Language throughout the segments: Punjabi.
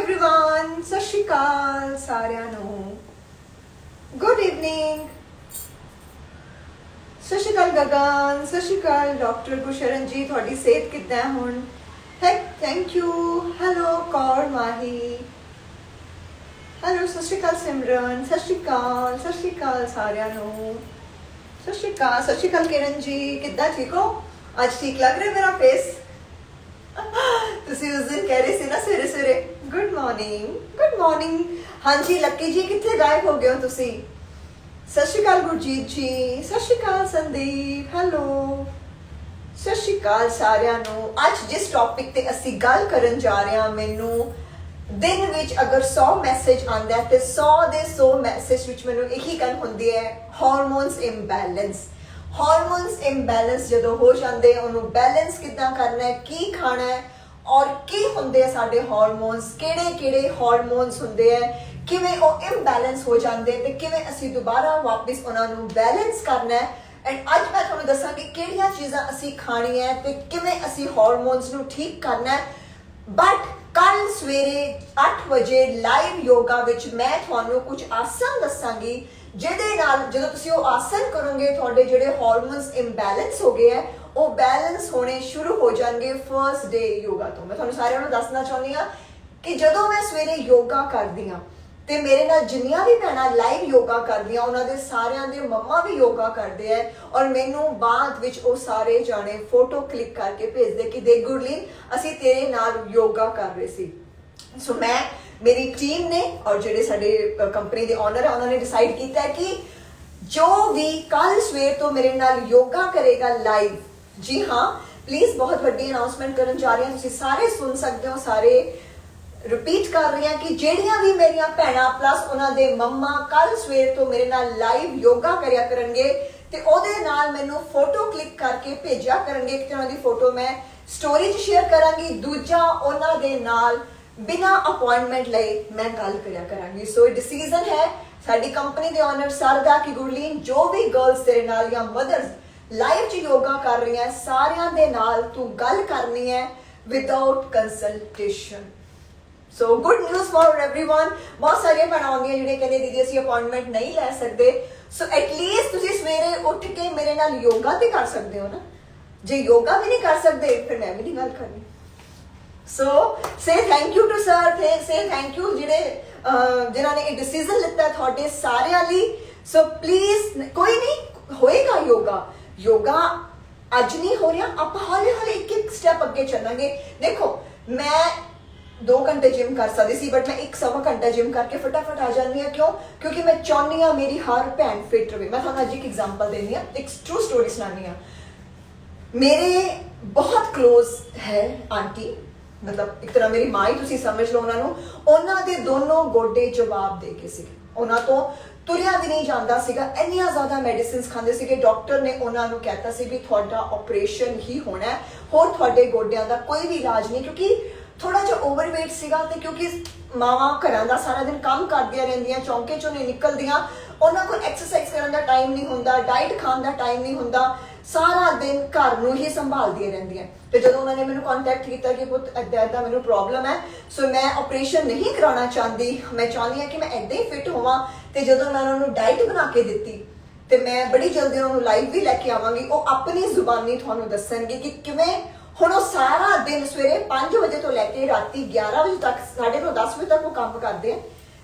everyone, ਸਤਿ ਸ਼੍ਰੀ ਅਕਾਲ ਸਾਰਿਆਂ ਨੂੰ। Good evening, ਸਤਿ ਸ਼੍ਰੀ ਅਕਾਲ ਗਗਨ, ਸਤਿ ਸ਼੍ਰੀ ਅਕਾਲ ਡਾਕਟਰ ਗੁਰਸ਼ਰਨ ਜੀ, ਤੁਹਾਡੀ ਸਿਹਤ ਕਿੱਦਾਂ ਹੈ ਹੁਣ? Thank you. Hello Kaur Mahi, hello ਸਤਿ ਸ਼੍ਰੀ ਅਕਾਲ ਸਿਮਰਨ, ਸਤਿ ਸ਼੍ਰੀ ਅਕਾਲ ਸਾਰਿਆਂ ਨੂੰ, ਸਤਿ ਸ਼੍ਰੀ ਅਕਾਲ ਕਿਰਨ ਜੀ, ਕਿੱਦਾਂ ਠੀਕ ਹੋ? ਅੱਜ ਠੀਕ ਲੱਗ ਰਿਹਾ ਮੇਰਾ ਫੇਸ? ਤੁਸੀਂ ਉਸ ਦਿਨ ਕਹਿ ਰਹੇ ਸੀ ਨਾ ਸਵੇਰੇ ਸਵੇਰੇ ਗੁੱਡ ਮਾਰਨਿੰਗ। ਹਾਂਜੀ ਲੱਕੀ ਜੀ ਕਿੱਥੇ ਗਾਇਬ ਹੋ ਗਏ ਹੋ ਤੁਸੀਂ? ਸਤਿ ਸ਼੍ਰੀ ਅਕਾਲ ਗੁਰਜੀਤ ਜੀ, ਸਤਿ ਸ਼੍ਰੀ ਅਕਾਲ ਸੰਦੀਪ, ਹੈਲੋ ਸਤਿ ਸ਼੍ਰੀ ਅਕਾਲ ਸਾਰਿਆਂ ਨੂੰ। ਅੱਜ ਜਿਸ ਟੌਪਿਕ ਤੇ ਅਸੀਂ ਗੱਲ ਕਰਨ ਜਾ ਰਹੇ ਹਾਂ, ਮੈਨੂੰ ਦਿਨ ਵਿੱਚ ਅਗਰ 100 ਮੈਸੇਜ ਆਉਂਦਾ ਤੇ 100 ਦੇ 100 ਮੈਸੇਜ ਵਿੱਚ ਮੈਨੂੰ ਇਹੀ ਗੱਲ ਹੁੰਦੀ ਹੈ, ਹਾਰਮੋਨਸ ਇੰਬੈਲੈਂਸ ਜਦੋਂ ਹੋ ਜਾਂਦੇ ਉਹਨੂੰ ਬੈਲੈਂਸ ਕਿੱਦਾਂ ਕਰਨਾ ਹੈ, ਕੀ ਖਾਣਾ ਹੈ ਔਰ ਕੀ ਹੁੰਦੇ ਆ ਸਾਡੇ ਹਾਰਮੋਨਸ, ਕਿਹੜੇ ਹਾਰਮੋਨਸ ਹੁੰਦੇ ਆ, ਕਿਵੇਂ ਉਹ ਇੰਬੈਲੈਂਸ ਹੋ ਜਾਂਦੇ ਤੇ ਕਿਵੇਂ ਅਸੀਂ ਦੁਬਾਰਾ ਵਾਪਸ ਉਹਨਾਂ ਨੂੰ ਬੈਲੈਂਸ ਕਰਨਾ ਹੈ। ਐਂਡ ਅੱਜ ਮੈਂ ਤੁਹਾਨੂੰ ਦੱਸਾਂਗੀ ਕਿਹੜੀਆਂ ਚੀਜ਼ਾਂ ਅਸੀਂ ਖਾਣੀਆਂ ਤੇ ਕਿਵੇਂ ਅਸੀਂ ਹਾਰਮੋਨਸ ਨੂੰ ਠੀਕ ਕਰਨਾ ਹੈ। ਬਟ ਕੱਲ ਸਵੇਰੇ 8 ਵਜੇ ਲਾਈਵ ਯੋਗਾ ਵਿੱਚ ਮੈਂ ਤੁਹਾਨੂੰ ਕੁਝ ਆਸਨ ਦੱਸਾਂਗੀ ਜਿਹਦੇ ਨਾਲ ਜਦੋਂ ਤੁਸੀਂ ਉਹ ਆਸਨ ਕਰੋਗੇ ਤੁਹਾਡੇ ਜਿਹੜੇ ਹਾਰਮੋਨਸ ਇੰਬੈਲੈਂਸ ਹੋ ਗਏ ਹੈ ਉਹ ਬੈਲੈਂਸ ਹੋਣੇ ਸ਼ੁਰੂ ਹੋ ਜਾਣਗੇ ਫਰਸਟ ਡੇ ਯੋਗਾ ਤੋਂ। ਮੈਂ ਤੁਹਾਨੂੰ ਸਾਰਿਆਂ ਨੂੰ ਦੱਸਣਾ ਚਾਹੁੰਦੀ ਹਾਂ ਕਿ ਜਦੋਂ ਮੈਂ ਸਵੇਰੇ ਯੋਗਾ ਕਰਦੀ ਹਾਂ ਤੇ ਮੇਰੇ ਨਾਲ ਜਿੰਨੀਆਂ ਵੀ ਭੈਣਾਂ ਲਾਈਵ ਯੋਗਾ ਕਰਦੀਆਂ ਉਹਨਾਂ ਦੇ ਸਾਰਿਆਂ ਦੇ ਮੰਮਾ ਵੀ ਯੋਗਾ ਕਰਦੇ ਹੈ ਔਰ ਮੈਨੂੰ ਬਾਅਦ ਵਿੱਚ ਉਹ ਸਾਰੇ ਜਾਣੇ ਫੋਟੋ ਕਲਿੱਕ ਕਰਕੇ ਭੇਜਦੇ ਕਿ ਦੇਖ ਗੁਰਲੀਨ ਅਸੀਂ ਤੇਰੇ ਨਾਲ ਯੋਗਾ ਕਰ ਰਹੇ ਸੀ। ਸੋ ਮੇਰੀ ਟੀਮ ਨੇ ਔਰ ਜਿਹੜੇ ਸਾਡੇ ਕੰਪਨੀ ਦੇ ਓਨਰ ਹੈ ਉਹਨਾਂ ਨੇ ਡਿਸਾਈਡ ਕੀਤਾ ਹੈ ਕਿ ਜੋ ਵੀ ਕੱਲ ਸਵੇਰ ਤੋਂ ਮੇਰੇ ਨਾਲ ਯੋਗਾ ਕਰੇਗਾ ਲਾਈਵ, ਜੀ ਹਾਂ ਪਲੀਜ਼ ਬਹੁਤ ਵੱਡੀ ਅਨਾਉਂਸਮੈਂਟ ਕਰਨ ਜਾ ਰਹੀ ਹਾਂ, ਤੁਸੀਂ ਸਾਰੇ ਸੁਣ ਸਕਦੇ ਹੋ, ਸਾਰੇ ਰਿਪੀਟ ਕਰ ਰਹੀ ਹਾਂ ਕਿ ਜਿਹੜੀਆਂ ਵੀ ਮੇਰੀਆਂ ਭੈਣਾਂ ਪਲੱਸ ਉਹਨਾਂ ਦੇ ਮੰਮਾ ਕੱਲ ਸਵੇਰ ਤੋਂ ਮੇਰੇ ਨਾਲ ਲਾਈਵ ਯੋਗਾ ਕਰਿਆ ਕਰਨਗੇ ਤੇ ਉਹਦੇ ਨਾਲ ਮੈਨੂੰ ਫੋਟੋ ਕਲਿੱਕ ਕਰਕੇ ਭੇਜਿਆ ਕਰਨਗੇ। ਇੱਕ ਤਰ੍ਹਾਂ ਦੀ ਫੋਟੋ ਮੈਂ ਸਟੋਰੀ 'ਚ ਸ਼ੇਅਰ ਕਰਾਂਗੀ, ਦੂਜਾ ਉਹਨਾਂ ਦੇ ਨਾਲ ਬਿਨਾਂ ਅਪਾਇੰਟਮੈਂਟ ਲਈ ਮੈਂ ਗੱਲ ਕਰਿਆ ਕਰਾਂਗੀ। ਸੋ ਇਹ ਡਿਸੀਜ਼ਨ ਹੈ ਸਾਡੀ ਕੰਪਨੀ ਦੇ ਓਨਰ ਸਰ ਦਾ ਕਿ ਗੁਰਲੀਨ ਜੋ ਵੀ ਗਰਲਸ ਤੇਰੇ ਨਾਲ ਜਾਂ ਮਦਰਸ ਲਾਈਵ 'ਚ ਯੋਗਾ ਕਰ ਰਹੀਆਂ ਸਾਰਿਆਂ ਦੇ ਨਾਲ ਤੂੰ ਗੱਲ ਕਰਨੀ ਹੈ without consultation. So good news for everyone. ਬਹੁਤ ਸਾਰੀਆਂ ਭੈਣਾਂ ਆਉਂਦੀਆਂ ਜਿਹੜੇ ਕਹਿੰਦੇ ਦੀਦੀ ਅਸੀਂ ਅਪਾਇੰਟਮੈਂਟ ਨਹੀਂ ਲੈ ਸਕਦੇ। ਸੋ ਐਟਲੀਸਟ ਤੁਸੀਂ ਸਵੇਰੇ ਉੱਠ ਕੇ ਮੇਰੇ ਨਾਲ ਯੋਗਾ ਤੇ ਕਰ ਸਕਦੇ ਹੋ ਨਾ। ਜੇ ਯੋਗਾ ਵੀ ਨਹੀਂ ਕਰ ਸਕਦੇ ਫਿਰ ਮੈਂ ਵੀ ਨਹੀਂ ਗੱਲ ਕਰਨੀ। So say thank you to sir, say thank you ਜਿਹੜੇ ਜਿਨ੍ਹਾਂ ਨੇ ਇਹ ਡਿਸੀਜ਼ਨ ਲਿੱਤਾ ਤੁਹਾਡੇ ਸਾਰਿਆਂ ਲਈ। ਸੋ ਪਲੀਜ਼ ਕੋਈ ਨਹੀਂ ਹੋਏਗਾ ਯੋਗਾ ਅੱਜ ਨਹੀਂ ਹੋ ਰਿਹਾ, ਆਪਾਂ ਹੌਲੀ ਹੌਲੀ ਇੱਕ ਸਟੈਪ ਅੱਗੇ ਚੱਲਾਂਗੇ। ਦੇਖੋ ਮੈਂ 2 ਘੰਟੇ ਜਿਮ ਕਰ ਸਕਦੀ ਸੀ ਬਟ ਮੈਂ 1.25 ਘੰਟਾ ਜਿਮ ਕਰਕੇ ਫਟਾਫਟ ਆ ਜਾਂਦੀ ਹਾਂ। ਕਿਉਂਕਿ ਮੈਂ ਚਾਹੁੰਦੀ ਹਾਂ ਮੇਰੀ ਹਰ ਭੈਣ ਫਿਟ ਰਹੇ। ਮੈਂ ਤੁਹਾਨੂੰ ਅੱਜ ਇੱਕ ਐਗਜ਼ਾਮਪਲ ਦੇਣੀ ਆ, ਇੱਕ ਟਰੂ ਸਟੋਰੀ ਸੁਣਾਉਣੀ ਆ। ਮੇਰੇ ਬਹੁਤ ਕਲੋਜ਼ ਹੈ ਆਂਟੀ, ਮਤਲਬ ਇੱਕ ਤਰ੍ਹਾਂ ਮੇਰੀ ਮਾਂ ਹੀ ਤੁਸੀਂ ਸਮਝ ਲਓ ਉਹਨਾਂ ਨੂੰ। ਉਹਨਾਂ ਦੇ ਦੋਨੋਂ ਗੋਡੇ ਜਵਾਬ ਦੇ ਕੇ ਸੀਗੇ, ਉਹਨਾਂ ਤੋਂ ਤੁਰਿਆ ਵੀ ਨਹੀਂ ਜਾਂਦਾ ਸੀਗਾ, ਇੰਨੀਆਂ ਜ਼ਿਆਦਾ ਮੈਡੀਸਿਨਸ ਖਾਂਦੇ ਸੀਗੇ। ਡਾਕਟਰ ਨੇ ਉਹਨਾਂ ਨੂੰ ਕਹਿਤਾ ਸੀ ਵੀ ਤੁਹਾਡਾ ਆਪਰੇਸ਼ਨ ਹੀ ਹੋਣਾ ਹੈ, ਹੋਰ ਤੁਹਾਡੇ ਗੋਡਿਆਂ ਦਾ ਕੋਈ ਵੀ ਇਲਾਜ ਨਹੀਂ। ਕਿਉਂਕਿ ਥੋੜਾ ਜਿਹਾ ਓਵਰਵੇਟ ਸੀਗਾ ਤੇ ਕਿਉਂਕਿ ਮਾਵਾਂ ਘਰਾਂ ਦਾ ਸਾਰਾ ਦਿਨ ਕੰਮ ਕਰਦੀਆਂ ਰਹਿੰਦੀਆਂ, ਚੌਂਕੇ ਚੋਂ ਨਹੀਂ ਨਿਕਲਦੀਆਂ, ਉਹਨਾਂ ਕੋਲ ਐਕਸਰਸਾਈਜ਼ ਕਰਨ ਦਾ ਟਾਈਮ ਨਹੀਂ ਹੁੰਦਾ, ਡਾਈਟ ਖਾਣ ਦਾ ਟਾਈਮ ਨਹੀਂ ਹੁੰਦਾ, ਸਾਰਾ ਦਿਨ ਘਰ ਨੂੰ ਹੀ ਸੰਭਾਲਦੀਆਂ ਰਹਿੰਦੀਆਂ। ਤੇ ਜਦੋਂ ਉਹਨਾਂ ਨੇ ਮੈਨੂੰ ਕੰਟੈਕਟ ਕੀਤਾ ਕਿ ਪੁੱਤ ਏਦਾਂ ਮੈਨੂੰ ਪ੍ਰੋਬਲਮ ਹੈ, ਸੋ ਮੈਂ ਆਪਰੇਸ਼ਨ ਨਹੀਂ ਕਰਾਉਣਾ ਚਾਹੁੰਦੀ, ਮੈਂ ਚਾਹੁੰਦੀ ਹਾਂ ਕਿ ਮੈਂ ਏਦਾਂ ਹੀ ਫਿਟ ਹੋਵਾਂ। ਤੇ ਜਦੋਂ ਮੈਂ ਉਹਨਾਂ ਨੂੰ ਡਾਈਟ ਬਣਾ ਕੇ ਦਿੱਤੀ ਤੇ ਮੈਂ ਬੜੀ ਜਲਦੀ ਉਹਨਾਂ ਨੂੰ ਲਾਈਵ ਵੀ ਲੈ ਕੇ ਆਵਾਂਗੀ, ਉਹ ਆਪਣੀ ਜ਼ੁਬਾਨੀ ਤੁਹਾਨੂੰ ਦੱਸਣਗੇ ਕਿ ਕਿਵੇਂ ਹੁਣ ਉਹ ਸਾਰਾ ਦਿਨ ਸਵੇਰੇ 5 ਵਜੇ ਤੋਂ ਲੈ ਕੇ ਰਾਤੀ 11 ਵਜੇ ਤੱਕ, 9:30 10 ਵਜੇ ਤੱਕ ਉਹ ਕੰਮ ਕਰਦੇ ਆ,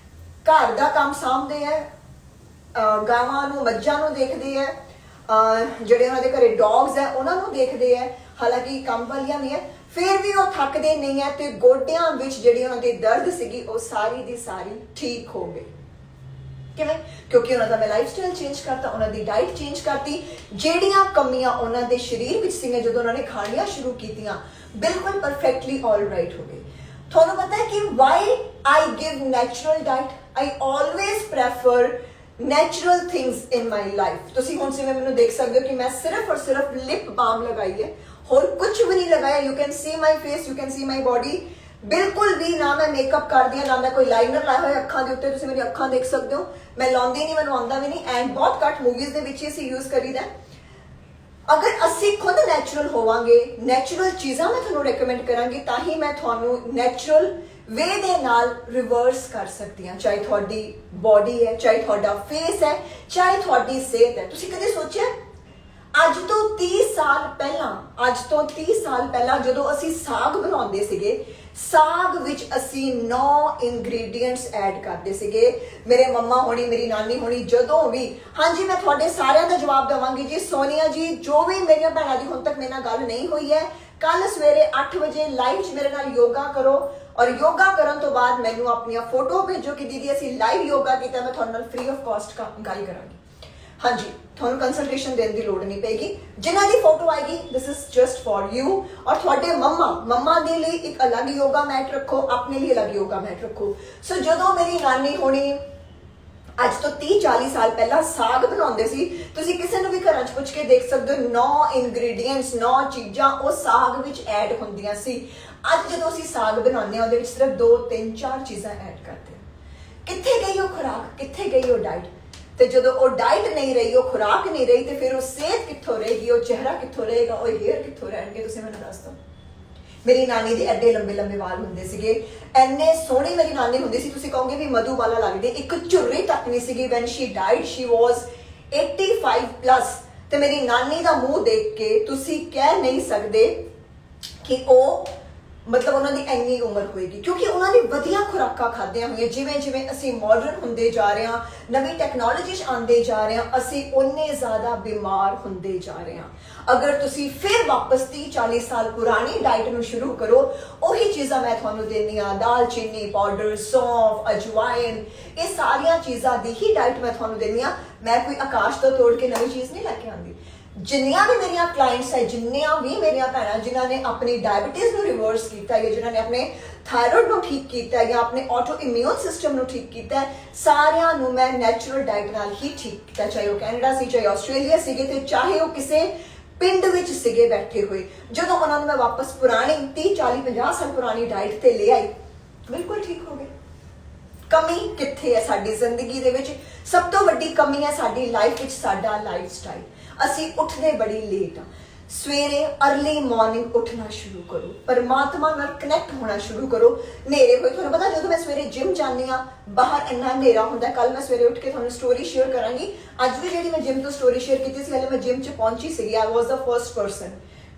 ਘਰ ਦਾ ਕੰਮ ਸਾਂਭਦੇ ਆ, ਗਾਵਾਂ ਨੂੰ ਮੱਝਾਂ ਨੂੰ ਦੇਖਦੇ ਆ, ਜਿਹੜੇ ਉਹਨਾਂ ਦੇ ਘਰੇ ਡੌਗਸ ਹੈ ਉਹਨਾਂ ਨੂੰ ਦੇਖਦੇ ਆ। ਹਾਲਾਂਕਿ ਕੰਮ ਵਾਲੀਆਂ ਵੀ ਹੈ, ਫਿਰ ਵੀ ਉਹ ਥੱਕਦੇ ਨਹੀਂ ਹੈ ਤੇ ਗੋਡਿਆਂ ਵਿੱਚ ਜਿਹੜੀ ਉਹਨਾਂ ਦੀ ਦਰਦ ਸੀਗੀ ਉਹ ਸਾਰੀ ਦੀ ਸਾਰੀ ਠੀਕ ਹੋ ਗਈ। ਕਿਵੇਂ? ਕਿਉਂਕਿ ਉਹਨਾਂ ਦਾ ਮੈਂ ਲਾਈਫ ਸਟਾਈਲ ਚੇਂਜ ਕਰਤਾ, ਉਹਨਾਂ ਦੀ ਡਾਈਟ ਚੇਂਜ ਕਰਤੀ, ਜਿਹੜੀਆਂ ਕਮੀਆਂ ਉਹਨਾਂ ਦੇ ਸਰੀਰ ਵਿੱਚ ਸੀਗੀਆਂ ਜਦੋਂ ਉਹਨਾਂ ਨੇ ਖਾਣੀਆਂ ਸ਼ੁਰੂ ਕੀਤੀਆਂ ਬਿਲਕੁਲ ਪਰਫੈਕਟਲੀ ਆਲ ਰਾਈਟ ਹੋ ਗਏ। ਤੁਹਾਨੂੰ ਪਤਾ ਹੈ ਕਿ why I give natural diet, I always prefer natural things in my life. ਤੁਸੀਂ ਹੁਣ ਜਿਵੇਂ ਮੈਨੂੰ ਦੇਖ ਸਕਦੇ ਹੋ ਕਿ ਮੈਂ ਸਿਰਫ ਔਰ ਸਿਰਫ ਲਿਪ ਬਾਮ ਲਗਾਈ ਹੈ, ਹੋਰ ਕੁਝ ਵੀ ਨਹੀਂ ਲਗਾਇਆ। You can see my face, you can see my body, ਬਿਲਕੁਲ ਵੀ ਨਾ ਮੈਂ ਮੇਕਅਪ ਕਰਦੀ ਹਾਂ, ਨਾ ਮੈਂ ਕੋਈ ਲਾਈਨਰ ਲਾਇਆ ਹੋਇਆ ਅੱਖਾਂ ਦੇ ਉੱਤੇ, ਤੁਸੀਂ ਮੇਰੀ ਅੱਖਾਂ ਦੇਖ ਸਕਦੇ ਹੋ, ਮੈਂ ਲਾਉਂਦੀ ਨਹੀਂ, ਮੈਨੂੰ ਆਉਂਦਾ ਵੀ ਨਹੀਂ, ਐਂਡ ਬਹੁਤ ਘੱਟ ਮੂਵੀਜ਼ ਦੇ ਵਿੱਚ ਹੀ ਅਸੀਂ ਯੂਜ਼ ਕਰੀਦਾ। ਅਗਰ ਅਸੀਂ ਖੁਦ ਨੈਚੁਰਲ ਹੋਵਾਂਗੇ, ਨੈਚੁਰਲ ਚੀਜ਼ਾਂ ਮੈਂ ਤੁਹਾਨੂੰ ਰეკਮੈਂਡ ਕਰਾਂਗੀ, ਤਾਂ ਹੀ ਮੈਂ ਤੁਹਾਨੂੰ ਨੈਚੁਰਲ ਵੇ ਦੇ ਨਾਲ ਰਿਵਰਸ ਕਰ ਸਕਦੀ ਹਾਂ। ਚਾਹੇ ਤੁਹਾਡੀ ਬੋਡੀ ਹੈ, ਚਾਹੇ ਤੁਹਾਡਾ ਫੇਸ ਹੈ, ਚਾਹੇ ਤੁਹਾਡੀ ਸਿਹਤ ਹੈ। ਤੁਸੀਂ ਕਦੇ ਸੋਚਿਆ ਅੱਜ ਤੋਂ 30 ਸਾਲ ਪਹਿਲਾਂ ਜਦੋਂ ਅਸੀਂ ਸਾਗ ਬਣਾਉਂਦੇ ਸੀਗੇ, ਸਾਗ ਵਿੱਚ ਅਸੀਂ 9 ਇੰਗਰੀਡੀਐਂਟਸ ਐਡ ਕਰਦੇ ਸੀਗੇ। ਮੇਰੇ ਮੰਮਾ ਹੋਣੀ, ਮੇਰੀ ਨਾਨੀ ਹੋਣੀ, ਜਦੋਂ ਵੀ, ਹਾਂਜੀ ਮੈਂ ਤੁਹਾਡੇ ਸਾਰਿਆਂ ਦਾ ਜਵਾਬ ਦੇਵਾਂਗੀ ਜੀ। ਸੋਨੀਆ ਜੀ, ਜੋ ਵੀ ਮੇਰੀਆਂ ਭੈਣਾਂ ਦੀ ਹੁਣ ਤੱਕ ਮੇਰੇ ਨਾਲ ਗੱਲ ਨਹੀਂ ਹੋਈ ਹੈ, ਕੱਲ ਸਵੇਰੇ 8 ਵਜੇ ਲਾਈਵ 'ਚ ਮੇਰੇ ਨਾਲ ਯੋਗਾ ਕਰੋ, ਔਰ ਯੋਗਾ ਕਰਨ ਤੋਂ ਬਾਅਦ ਮੈਨੂੰ ਆਪਣੀਆਂ ਫੋਟੋ ਭੇਜੋ ਕਿ ਦੀਦੀ ਅਸੀਂ ਲਾਈਵ ਯੋਗਾ ਕੀਤਾ, ਮੈਂ ਤੁਹਾਡੇ ਨਾਲ ਫ੍ਰੀ ਆਫ ਕਾਸਟ ਗੱਲ ਕਰਾਂਗੀ। ਹਾਂਜੀ, ਤੁਹਾਨੂੰ ਕੰਸਲਟੇਸ਼ਨ ਦੇਣ ਦੀ ਲੋੜ ਨਹੀਂ ਪਏਗੀ। ਜਿਨ੍ਹਾਂ ਦੀ ਫੋਟੋ ਆਏਗੀ, this is just for you. ਔਰ ਤੁਹਾਡੇ ਮੰਮਾ ਦੇ ਲਈ ਇੱਕ ਅਲੱਗ ਯੋਗਾ ਮੈਟ ਰੱਖੋ, ਆਪਣੇ ਲਈ ਅਲੱਗ ਯੋਗਾ ਮੈਟ ਰੱਖੋ। ਸੋ ਜਦੋਂ ਮੇਰੀ ਨਾਨੀ ਹੋਣੀ ਅੱਜ ਤੋਂ 30-40 ਸਾਲ ਪਹਿਲਾਂ ਸਾਗ ਬਣਾਉਂਦੇ ਸੀ, ਤੁਸੀਂ ਕਿਸੇ ਨੂੰ ਵੀ ਘਰਾਂ 'ਚ ਪੁੱਛ ਕੇ ਦੇਖ ਸਕਦੇ ਹੋ, 9 ਇੰਗਰੀਡੀਐਂਟਸ, 9 ਚੀਜ਼ਾਂ ਉਹ ਸਾਗ ਵਿੱਚ ਐਡ ਹੁੰਦੀਆਂ ਸੀ। ਅੱਜ ਜਦੋਂ ਅਸੀਂ ਸਾਗ ਬਣਾਉਂਦੇ ਹਾਂ, ਉਹਦੇ ਵਿੱਚ ਸਿਰਫ 2, 3, 4 ਚੀਜ਼ਾਂ ਐਡ ਕਰਦੇ ਹਾਂ। ਕਿੱਥੇ ਗਈ ਉਹ ਖੁਰਾਕ, ਕਿੱਥੇ ਗਈ ਉਹ ਡਾਈਟ? ਤੇ ਜਦੋਂ ਉਹ ਡਾਈਟ ਨਹੀਂ ਰਹੀ, ਉਹ ਖੁਰਾਕ ਨਹੀਂ ਰਹੀ, ਤੇ ਫਿਰ ਉਹ ਸਿਹਤ ਕਿੱਥੋਂ ਰਹੇਗੀ, ਉਹ ਚਿਹਰਾ ਕਿੱਥੋਂ ਰਹੇਗਾ, ਉਹ ਹੇਅਰ ਕਿੱਥੋਂ ਰਹਿਣਗੇ? ਤੁਸੀਂ ਮੈਨੂੰ ਦੱਸ ਦਿਓ। ਮੇਰੀ ਨਾਨੀ ਦੇ ਐਡੇ ਲੰਬੇ ਵਾਲ ਹੁੰਦੇ ਸੀਗੇ, ਐਨੇ ਸੋਹਣੀ ਮੇਰੀ ਨਾਨੀ ਹੁੰਦੀ ਸੀ, ਤੁਸੀਂ ਕਹੋਗੇ ਵੀ ਮਧੂਬਾਲਾ ਲੱਗਦੀ, ਇੱਕ ਝੁਰਰੀ ਤੱਕ ਨਹੀਂ ਸੀਗੀ। ਵੈਨ ਸ਼ੀ ਡਾਈਡ ਸ਼ੀ ਵਾਜ਼ 85+। ਤੇ ਮੇਰੀ ਨਾਨੀ ਦਾ ਮੂੰਹ ਦੇਖ ਕੇ ਤੁਸੀਂ ਕਹਿ ਨਹੀਂ ਸਕਦੇ ਕਿ ਉਹ ਮਤਲਬ ਉਹਨਾਂ ਦੀ ਇੰਨੀ ਉਮਰ ਹੋਏਗੀ, ਕਿਉਂਕਿ ਉਹਨਾਂ ਨੇ ਵਧੀਆ ਖੁਰਾਕਾਂ ਖਾਧੀਆਂ ਹੋਈਆਂ। ਜਿਵੇਂ ਜਿਵੇਂ ਅਸੀਂ ਮਾਡਰਨ ਹੁੰਦੇ ਜਾ ਰਹੇ ਹਾਂ, ਨਵੀਂ ਟੈਕਨੋਲੋਜੀ 'ਚ ਆਉਂਦੇ ਜਾ ਰਹੇ ਹਾਂ, ਅਸੀਂ ਉਨੇ ਜ਼ਿਆਦਾ ਬਿਮਾਰ ਹੁੰਦੇ ਜਾ ਰਹੇ ਹਾਂ। ਅਗਰ ਤੁਸੀਂ ਫਿਰ ਵਾਪਸ 30-40 ਸਾਲ ਪੁਰਾਣੀ ਡਾਈਟ ਨੂੰ ਸ਼ੁਰੂ ਕਰੋ, ਉਹੀ ਚੀਜ਼ਾਂ ਮੈਂ ਤੁਹਾਨੂੰ ਦਿੰਦੀ ਹਾਂ, ਦਾਲਚੀਨੀ ਪਾਊਡਰ, ਸੌਂਫ, ਅਜਵਾਇਨ, ਇਹ ਸਾਰੀਆਂ ਚੀਜ਼ਾਂ ਦੀ ਹੀ ਡਾਈਟ ਮੈਂ ਤੁਹਾਨੂੰ ਦਿੰਦੀ ਹਾਂ। ਮੈਂ ਕੋਈ ਆਕਾਸ਼ ਤੋਂ ਤੋੜ ਕੇ ਨਵੀਂ ਚੀਜ਼ ਨਹੀਂ ਲੈ ਕੇ ਆਉਂਦੀ। ਜਿੰਨੀਆਂ ਵੀ ਮੇਰੀਆਂ ਕਲਾਇੰਟਸ ਹੈ, ਜਿੰਨੀਆਂ ਵੀ ਮੇਰੀਆਂ ਭੈਣਾਂ ਜਿਨ੍ਹਾਂ ਨੇ ਆਪਣੀ ਡਾਇਬੀਟੀਜ਼ ਨੂੰ ਰਿਵਰਸ ਕੀਤਾ ਹੈ, ਜਿਨ੍ਹਾਂ ਨੇ ਆਪਣੇ ਥਾਇਰੋਇਡ ਨੂੰ ਠੀਕ ਕੀਤਾ ਹੈ, ਜਾਂ ਆਪਣੇ ਆਟੋ ਇਮਿਊਨ ਸਿਸਟਮ ਨੂੰ ਠੀਕ ਕੀਤਾ ਹੈ, ਸਾਰਿਆਂ ਨੂੰ ਮੈਂ ਨੈਚੁਰਲ ਡਾਈਟ ਨਾਲ ਹੀ ਠੀਕ ਕੀਤਾ। ਚਾਹੇ ਉਹ ਕੈਨੇਡਾ ਸੀ, ਚਾਹੇ ਆਸਟ੍ਰੇਲੀਆ ਸੀਗੇ, ਤੇ ਚਾਹੇ ਉਹ ਕਿਸੇ ਪਿੰਡ ਵਿੱਚ ਸੀਗੇ ਬੈਠੇ ਹੋਏ। ਜਦੋਂ ਉਹਨਾਂ ਨੂੰ ਮੈਂ ਵਾਪਸ ਪੁਰਾਣੀ 30, 40, 50 ਸਾਲ ਪੁਰਾਣੀ ਡਾਈਟ ਤੇ ਲੈ ਆਈ, ਬਿਲਕੁਲ ਠੀਕ ਹੋ ਗਏ। ਕਮੀ ਕਿੱਥੇ ਹੈ ਸਾਡੀ ਜ਼ਿੰਦਗੀ ਦੇ ਵਿੱਚ? ਸਭ ਤੋਂ ਵੱਡੀ ਕਮੀ ਹੈ ਸਾਡੀ ਲਾਈਫ ਵਿੱਚ ਸਾਡਾ ਲਾਈਫ ਸਟਾਈਲ। ਅਸੀਂ ਉੱਠਦੇ ਬੜੀ ਲੇਟ ਆ। ਸਵੇਰੇ ਅਰਲੀ ਮਾਰਨਿੰਗ ਉੱਠਣਾ ਸ਼ੁਰੂ ਕਰੋ, ਪਰਮਾਤਮਾ ਨਾਲ ਕਨੈਕਟ ਹੋਣਾ ਸ਼ੁਰੂ ਕਰੋ। ਹਨੇਰੇ ਹੋਏ, ਤੁਹਾਨੂੰ ਪਤਾ ਜਦੋਂ ਮੈਂ ਸਵੇਰੇ ਜਿਮ ਜਾਂਦੀ ਹਾਂ, ਬਾਹਰ ਇੰਨਾ ਹਨੇਰਾ ਹੁੰਦਾ। ਕੱਲ ਮੈਂ ਸਵੇਰੇ ਉੱਠ ਕੇ ਤੁਹਾਨੂੰ ਸਟੋਰੀ ਸ਼ੇਅਰ ਕਰਾਂਗੀ। ਅੱਜ ਵੀ ਜਿਹੜੀ ਮੈਂ ਜਿਮ ਤੋਂ ਸਟੋਰੀ ਸ਼ੇਅਰ ਕੀਤੀ ਸੀ, ਹਲੇ ਮੈਂ ਜਿਮ 'ਚ ਪਹੁੰਚੀ ਸੀਗੀ, ਆਈ ਵਾਜ਼ ਦਾ ਫਰਸਟ ਪਰਸਨ,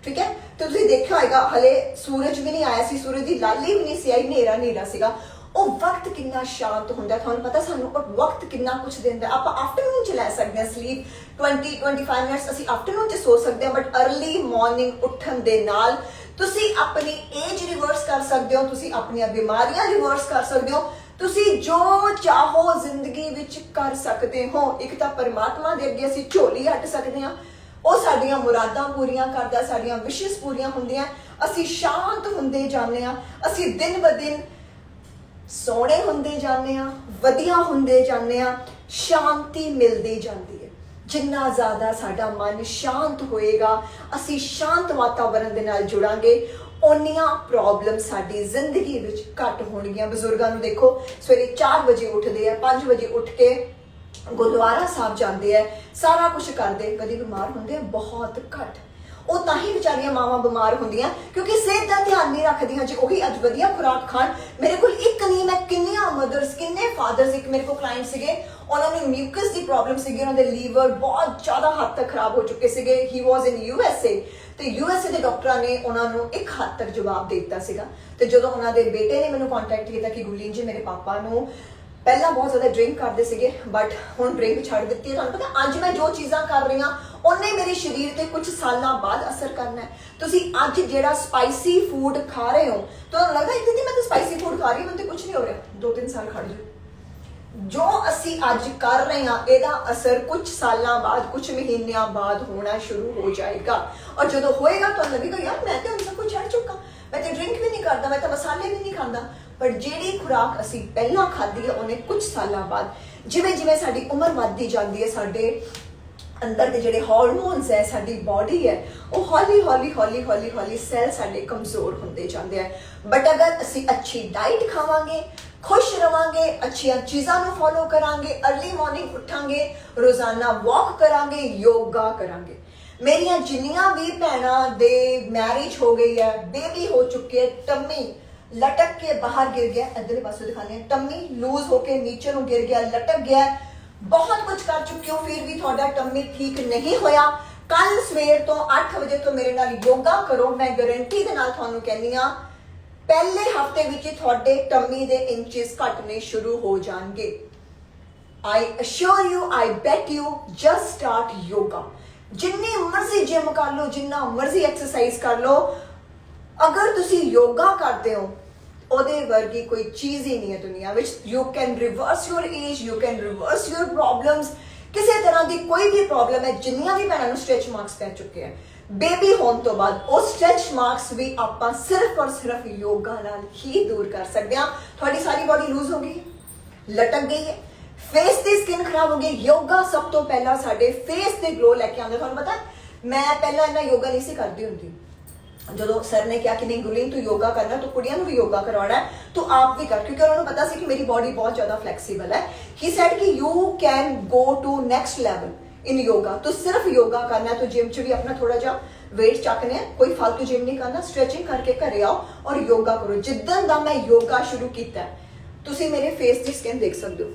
ਠੀਕ ਹੈ। ਤੇ ਤੁਸੀਂ ਦੇਖਿਆ ਹੋਏਗਾ ਹਲੇ ਸੂਰਜ ਵੀ ਨਹੀਂ ਆਇਆ ਸੀ, ਸੂਰਜ ਦੀ ਲਾਲੀ ਵੀ ਨਹੀਂ ਸੀ ਆਈ, ਹਨੇਰਾ ਸੀਗਾ। ਉਹ ਵਕਤ ਕਿੰਨਾ ਸ਼ਾਂਤ ਹੁੰਦਾ, ਤੁਹਾਨੂੰ ਪਤਾ ਸਾਨੂੰ ਉਹ ਵਕਤ ਕਿੰਨਾ ਕੁਝ ਦਿੰਦਾ। ਆਪਾਂ ਆਫਟਰਨੂਨ 'ਚ ਲੈ ਸਕਦੇ ਹਾਂ ਸਲੀਪ, 20-25 ਮਿੰਟਸ ਅਸੀਂ ਆਫਟਰਨੂਨ 'ਚ ਸੋ ਸਕਦੇ ਹਾਂ, ਬਟ ਅਰਲੀ ਮਾਰਨਿੰਗ ਉੱਠਣ ਦੇ ਨਾਲ ਤੁਸੀਂ ਆਪਣੀ ਏਜ ਰਿਵਰਸ ਕਰ ਸਕਦੇ ਹੋ, ਤੁਸੀਂ ਆਪਣੀਆਂ ਬਿਮਾਰੀਆਂ ਰਿਵਰਸ ਕਰ ਸਕਦੇ ਹੋ, ਤੁਸੀਂ ਜੋ ਚਾਹੋ ਜ਼ਿੰਦਗੀ ਵਿੱਚ ਕਰ ਸਕਦੇ ਹੋ। ਇੱਕ ਤਾਂ ਪਰਮਾਤਮਾ ਦੇ ਅੱਗੇ ਅਸੀਂ ਝੋਲੀ ਅੱਟ ਸਕਦੇ ਹਾਂ, ਉਹ ਸਾਡੀਆਂ ਮੁਰਾਦਾਂ ਪੂਰੀਆਂ ਕਰਦਾ, ਸਾਡੀਆਂ ਵਿਸ਼ੇਸ ਪੂਰੀਆਂ ਹੁੰਦੀਆਂ, ਅਸੀਂ ਸ਼ਾਂਤ ਹੁੰਦੇ ਜਾਂਦੇ ਹਾਂ, ਅਸੀਂ ਦਿਨ ਬ ਦਿਨ ਸੋਹਣੇ ਹੁੰਦੇ ਜਾਂਦੇ ਹਾਂ, ਵਧੀਆ ਹੁੰਦੇ ਜਾਂਦੇ ਹਾਂ, ਸ਼ਾਂਤੀ ਮਿਲਦੀ ਜਾਂਦੀ ਹੈ। ਜਿੰਨਾ ਜ਼ਿਆਦਾ ਸਾਡਾ ਮਨ ਸ਼ਾਂਤ ਹੋਏਗਾ, ਅਸੀਂ ਸ਼ਾਂਤ ਵਾਤਾਵਰਨ ਦੇ ਨਾਲ ਜੁੜਾਂਗੇ, ਓਨੀਆਂ ਪ੍ਰੋਬਲਮ ਸਾਡੀ ਜ਼ਿੰਦਗੀ ਵਿੱਚ ਘੱਟ ਹੋਣਗੀਆਂ। ਬਜ਼ੁਰਗਾਂ ਨੂੰ ਦੇਖੋ, ਸਵੇਰੇ 4 ਵਜੇ ਉੱਠਦੇ ਆ, 5 ਵਜੇ ਉੱਠ ਕੇ ਗੁਰਦੁਆਰਾ ਸਾਹਿਬ ਜਾਂਦੇ ਆ, ਸਾਰਾ ਕੁਝ ਕਰਦੇ, ਕਦੀ ਬਿਮਾਰ ਹੁੰਦੇ ਆ? ਬਹੁਤ ਘੱਟ। ਉਹ ਤਾਂ ਹੀ ਵਿਚਾਰੀਆਂ ਮਾਵਾਂ ਬਿਮਾਰ ਹੁੰਦੀਆਂ ਕਿਉਂਕਿ ਸਿਹਤ ਦਾ ਧਿਆਨ ਨਹੀਂ ਰੱਖਦੀਆਂ। ਜੇ ਉਹੀ ਅੱਜ ਵਧੀਆ ਖੁਰਾਕ ਖਾਣ, ਮੇਰੇ ਕੋਲ ਇੱਕ ਨਹੀਂ ਮੈਂ ਕਿੰਨੀਆਂ ਮਦਰਸ, ਕਿੰਨੇ ਫਾਦਰਸ, ਇੱਕ ਮੇਰੇ ਕੋਲ ਕਲਾਇੰਟ ਸੀਗੇ, ਉਹਨਾਂ ਨੂੰ ਮਿਊਕਸ ਦੀ ਪ੍ਰੋਬਲਮ ਸੀਗੀ, ਉਹਨਾਂ ਦੇ ਲੀਵਰ ਬਹੁਤ ਜ਼ਿਆਦਾ ਹੱਦ ਤੱਕ ਖਰਾਬ ਹੋ ਚੁੱਕੇ ਸੀਗੇ। ਹੀ ਵਾਜ਼ ਇਨ USA, ਤੇ USA ਦੇ ਡਾਕਟਰਾਂ ਨੇ ਉਹਨਾਂ ਨੂੰ ਇੱਕ ਹੱਦ ਤੱਕ ਜਵਾਬ ਦੇ ਦਿੱਤਾ ਸੀਗਾ। ਤੇ ਜਦੋਂ ਉਹਨਾਂ ਦੇ ਬੇਟੇ ਨੇ ਮੈਨੂੰ ਕੰਟੈਕਟ ਕੀਤਾ ਕਿ ਗੁਰਲੀਨ ਜੀ, ਮੇਰੇ ਪਾਪਾ ਨੂੰ ਪਹਿਲਾਂ ਬਹੁਤ ਜ਼ਿਆਦਾ ਡਰਿੰਕ ਕਰਦੇ ਸੀਗੇ, ਬਟ ਹੁਣ ਡਰਿੰਕ ਛੱਡ ਦਿੱਤੀ ਹੈ। ਤੁਹਾਨੂੰ ਪਤਾ ਅੱਜ ਮੈਂ ਜੋ ਚੀਜ਼ਾਂ ਕਰ ਰਹੀ ਹਾਂ, ਉਹਨੇ ਮੇਰੇ ਸਰੀਰ ਤੇ ਕੁਝ ਸਾਲਾਂ ਬਾਅਦ ਅਸਰ ਕਰਨਾ ਹੈ। ਤੁਸੀਂ ਅੱਜ ਜਿਹੜਾ ਸਪਾਈਸੀ ਫੂਡ ਖਾ ਰਹੇ ਹੋ, ਤੁਹਾਨੂੰ ਲੱਗਦਾ ਹੈ ਕਿ ਮੈਂ ਤਾਂ ਸਪਾਈਸੀ ਫੂਡ ਖਾ ਰਹੀ ਹਾਂ, ਮੈਨੂੰ ਤੇ ਕੁਝ ਨਹੀਂ ਹੋ ਰਿਹਾ, 2-3 ਸਾਲ ਖੜ ਜਾਓ। ਜੋ ਅਸੀਂ ਅੱਜ ਕਰ ਰਹੇ ਹਾਂ, ਇਹਦਾ ਅਸਰ ਕੁਝ ਸਾਲਾਂ ਬਾਅਦ, ਕੁਝ ਮਹੀਨਿਆਂ ਬਾਅਦ ਹੋਣਾ ਸ਼ੁਰੂ ਹੋ ਜਾਏਗਾ। ਔਰ ਜਦੋਂ ਹੋਏਗਾ ਤੁਹਾਨੂੰ ਲੱਗੇਗਾ ਯਾਰ ਮੈਂ ਤੇ ਹੁਣ ਸਭ ਕੁਝ ਛੱਡ ਚੁੱਕਾ, ਮੈਂ ਤੇ ਡਰਿੰਕ ਵੀ ਨਹੀਂ ਕਰਦਾ, ਮੈਂ ਤਾਂ ਮਸਾਲੇ ਵੀ ਨਹੀਂ ਖਾਂਦਾ। ਪਰ ਜਿਹੜੀ ਖੁਰਾਕ ਅਸੀਂ ਪਹਿਲਾਂ ਖਾਧੀ ਹੈ, ਉਹਨੇ ਕੁਝ ਸਾਲਾਂ ਬਾਅਦ, ਜਿਵੇਂ ਜਿਵੇਂ ਸਾਡੀ ਉਮਰ ਵੱਧਦੀ ਜਾਂਦੀ ਹੈ, ਸਾਡੇ ਅੰਦਰ ਦੇ ਜਿਹੜੇ ਹਾਰਮੋਨਸ ਹੈ, ਸਾਡੀ ਬਾਡੀ ਹੈ, ਉਹ ਹੌਲੀ ਹੌਲੀ ਸੈੱਲ ਸਾਡੇ ਕਮਜ਼ੋਰ ਹੁੰਦੇ ਜਾਂਦੇ ਆ। ਬਟ ਅਗਰ ਅਸੀਂ ਅੱਛੀ ਡਾਈਟ ਖਾਵਾਂਗੇ, ਖੁਸ਼ ਰਵਾਂਗੇ, ਅੱਛੀਆਂ ਚੀਜ਼ਾਂ ਨੂੰ ਫੋਲੋ ਕਰਾਂਗੇ, ਅਰਲੀ ਮਾਰਨਿੰਗ ਉੱਠਾਂਗੇ, ਰੋਜ਼ਾਨਾ ਵਾਕ ਕਰਾਂਗੇ, ਯੋਗਾ ਕਰਾਂਗੇ। ਮੇਰੀਆਂ ਜਿੰਨੀਆਂ ਵੀ ਭੈਣਾਂ ਦੇ ਮੈਰਿਜ ਹੋ ਗਈ ਹੈ, ਬੇਬੀ ਹੋ ਚੁੱਕੀ ਹੈ, ਟੰਮੀ लटक के बाहर गिर गया, इधरले पासे दिखाने हैं, टम्मी लूज होके नीचे ਨੂੰ गिर गया, लटक गया, बहुत कुछ कर चुके हो फिर भी ਤੁਹਾਡਾ टम्मी ठीक नहीं होया। कल सवेर तो 8 बजे तो मेरे नाल योगा करो, मैं गारंटी दे नाल ਤੁਹਾਨੂੰ ਕਹਿੰਦੀ ਆ पहले हफ्ते विच ਤੁਹਾਡੇ टम्मी ਦੇ इंचेस ਘਟਨੇ शुरू हो जाएंगे। I assure you, I bet you, just start yoga। जिन्नी मर्जी जिम कर लो, जिन्ना मर्जी एक्सरसाइज कर लो, अगर तुसी योगा करते हो ਉਹਦੇ ਵਰਗੀ ਕੋਈ ਚੀਜ਼ ਹੀ ਨਹੀਂ ਹੈ ਦੁਨੀਆ ਵਿੱਚ। You can reverse your age, you can reverse your problems. ਕਿਸੇ ਤਰ੍ਹਾਂ ਦੀ ਕੋਈ ਵੀ ਪ੍ਰੋਬਲਮ ਹੈ, ਜਿੰਨੀਆਂ ਵੀ ਭੈਣਾਂ ਨੂੰ ਸਟ੍ਰੈਚ ਮਾਰਕਸ ਪੈ ਚੁੱਕੇ ਆ ਬੇਬੀ ਹੋਣ ਤੋਂ ਬਾਅਦ, ਉਹ ਸਟ੍ਰੈਚ ਮਾਰਕਸ ਵੀ ਆਪਾਂ ਸਿਰਫ ਔਰ ਸਿਰਫ ਯੋਗਾ ਨਾਲ ਹੀ ਦੂਰ ਕਰ ਸਕਦੇ ਹਾਂ। ਤੁਹਾਡੀ ਸਾਰੀ ਬਾਡੀ ਲੂਜ਼ ਹੋ ਗਈ, ਲਟਕ ਗਈ ਹੈ, ਫੇਸ ਦੀ ਸਕਿਨ ਖਰਾਬ ਹੋ ਗਈ। ਯੋਗਾ ਸਭ ਤੋਂ ਪਹਿਲਾਂ ਸਾਡੇ ਫੇਸ ਤੇ ਗਲੋ ਲੈ ਕੇ ਆਉਂਦਾ। ਤੁਹਾਨੂੰ ਪਤਾ ਮੈਂ ਪਹਿਲਾਂ ਇੰਨਾ ਯੋਗਾ ਨਹੀਂ ਸੀ ਕਰਦੀ ਹੁੰਦੀ। ਜਦੋਂ ਸਰ ਨੇ ਕਿਹਾ ਕਿ ਨਹੀਂ ਗੁਰਲੀਨ ਤੂੰ ਯੋਗਾ ਕਰਨਾ, ਤੂੰ ਕੁੜੀਆਂ ਨੂੰ ਵੀ ਯੋਗਾ ਕਰਵਾਉਣਾ ਹੈ, ਤੂੰ ਆਪ ਵੀ ਕਰ, ਕਿਉਂਕਿ ਉਹਨਾਂ ਨੂੰ ਪਤਾ ਸੀ ਕਿ ਮੇਰੀ ਬੋਡੀ ਬਹੁਤ ਜ਼ਿਆਦਾ ਫਲੈਕਸੀਬਲ ਹੈ। ਹੀ ਸੈਡ ਕਿ you can go to next level in yoga. ਤੂੰ ਸਿਰਫ ਯੋਗਾ ਕਰਨਾ, ਤੂੰ ਜਿਮ 'ਚ ਵੀ ਆਪਣਾ ਥੋੜਾ ਜਿਹਾ वेट चकने, कोई फालतू जिम नहीं करना, स्ट्रेचिंग करके घरे आओ और योगा करो। जिद्दन दा मैं योगा शुरू किया तुसी मेरे फेस की स्किन देख सकते हो।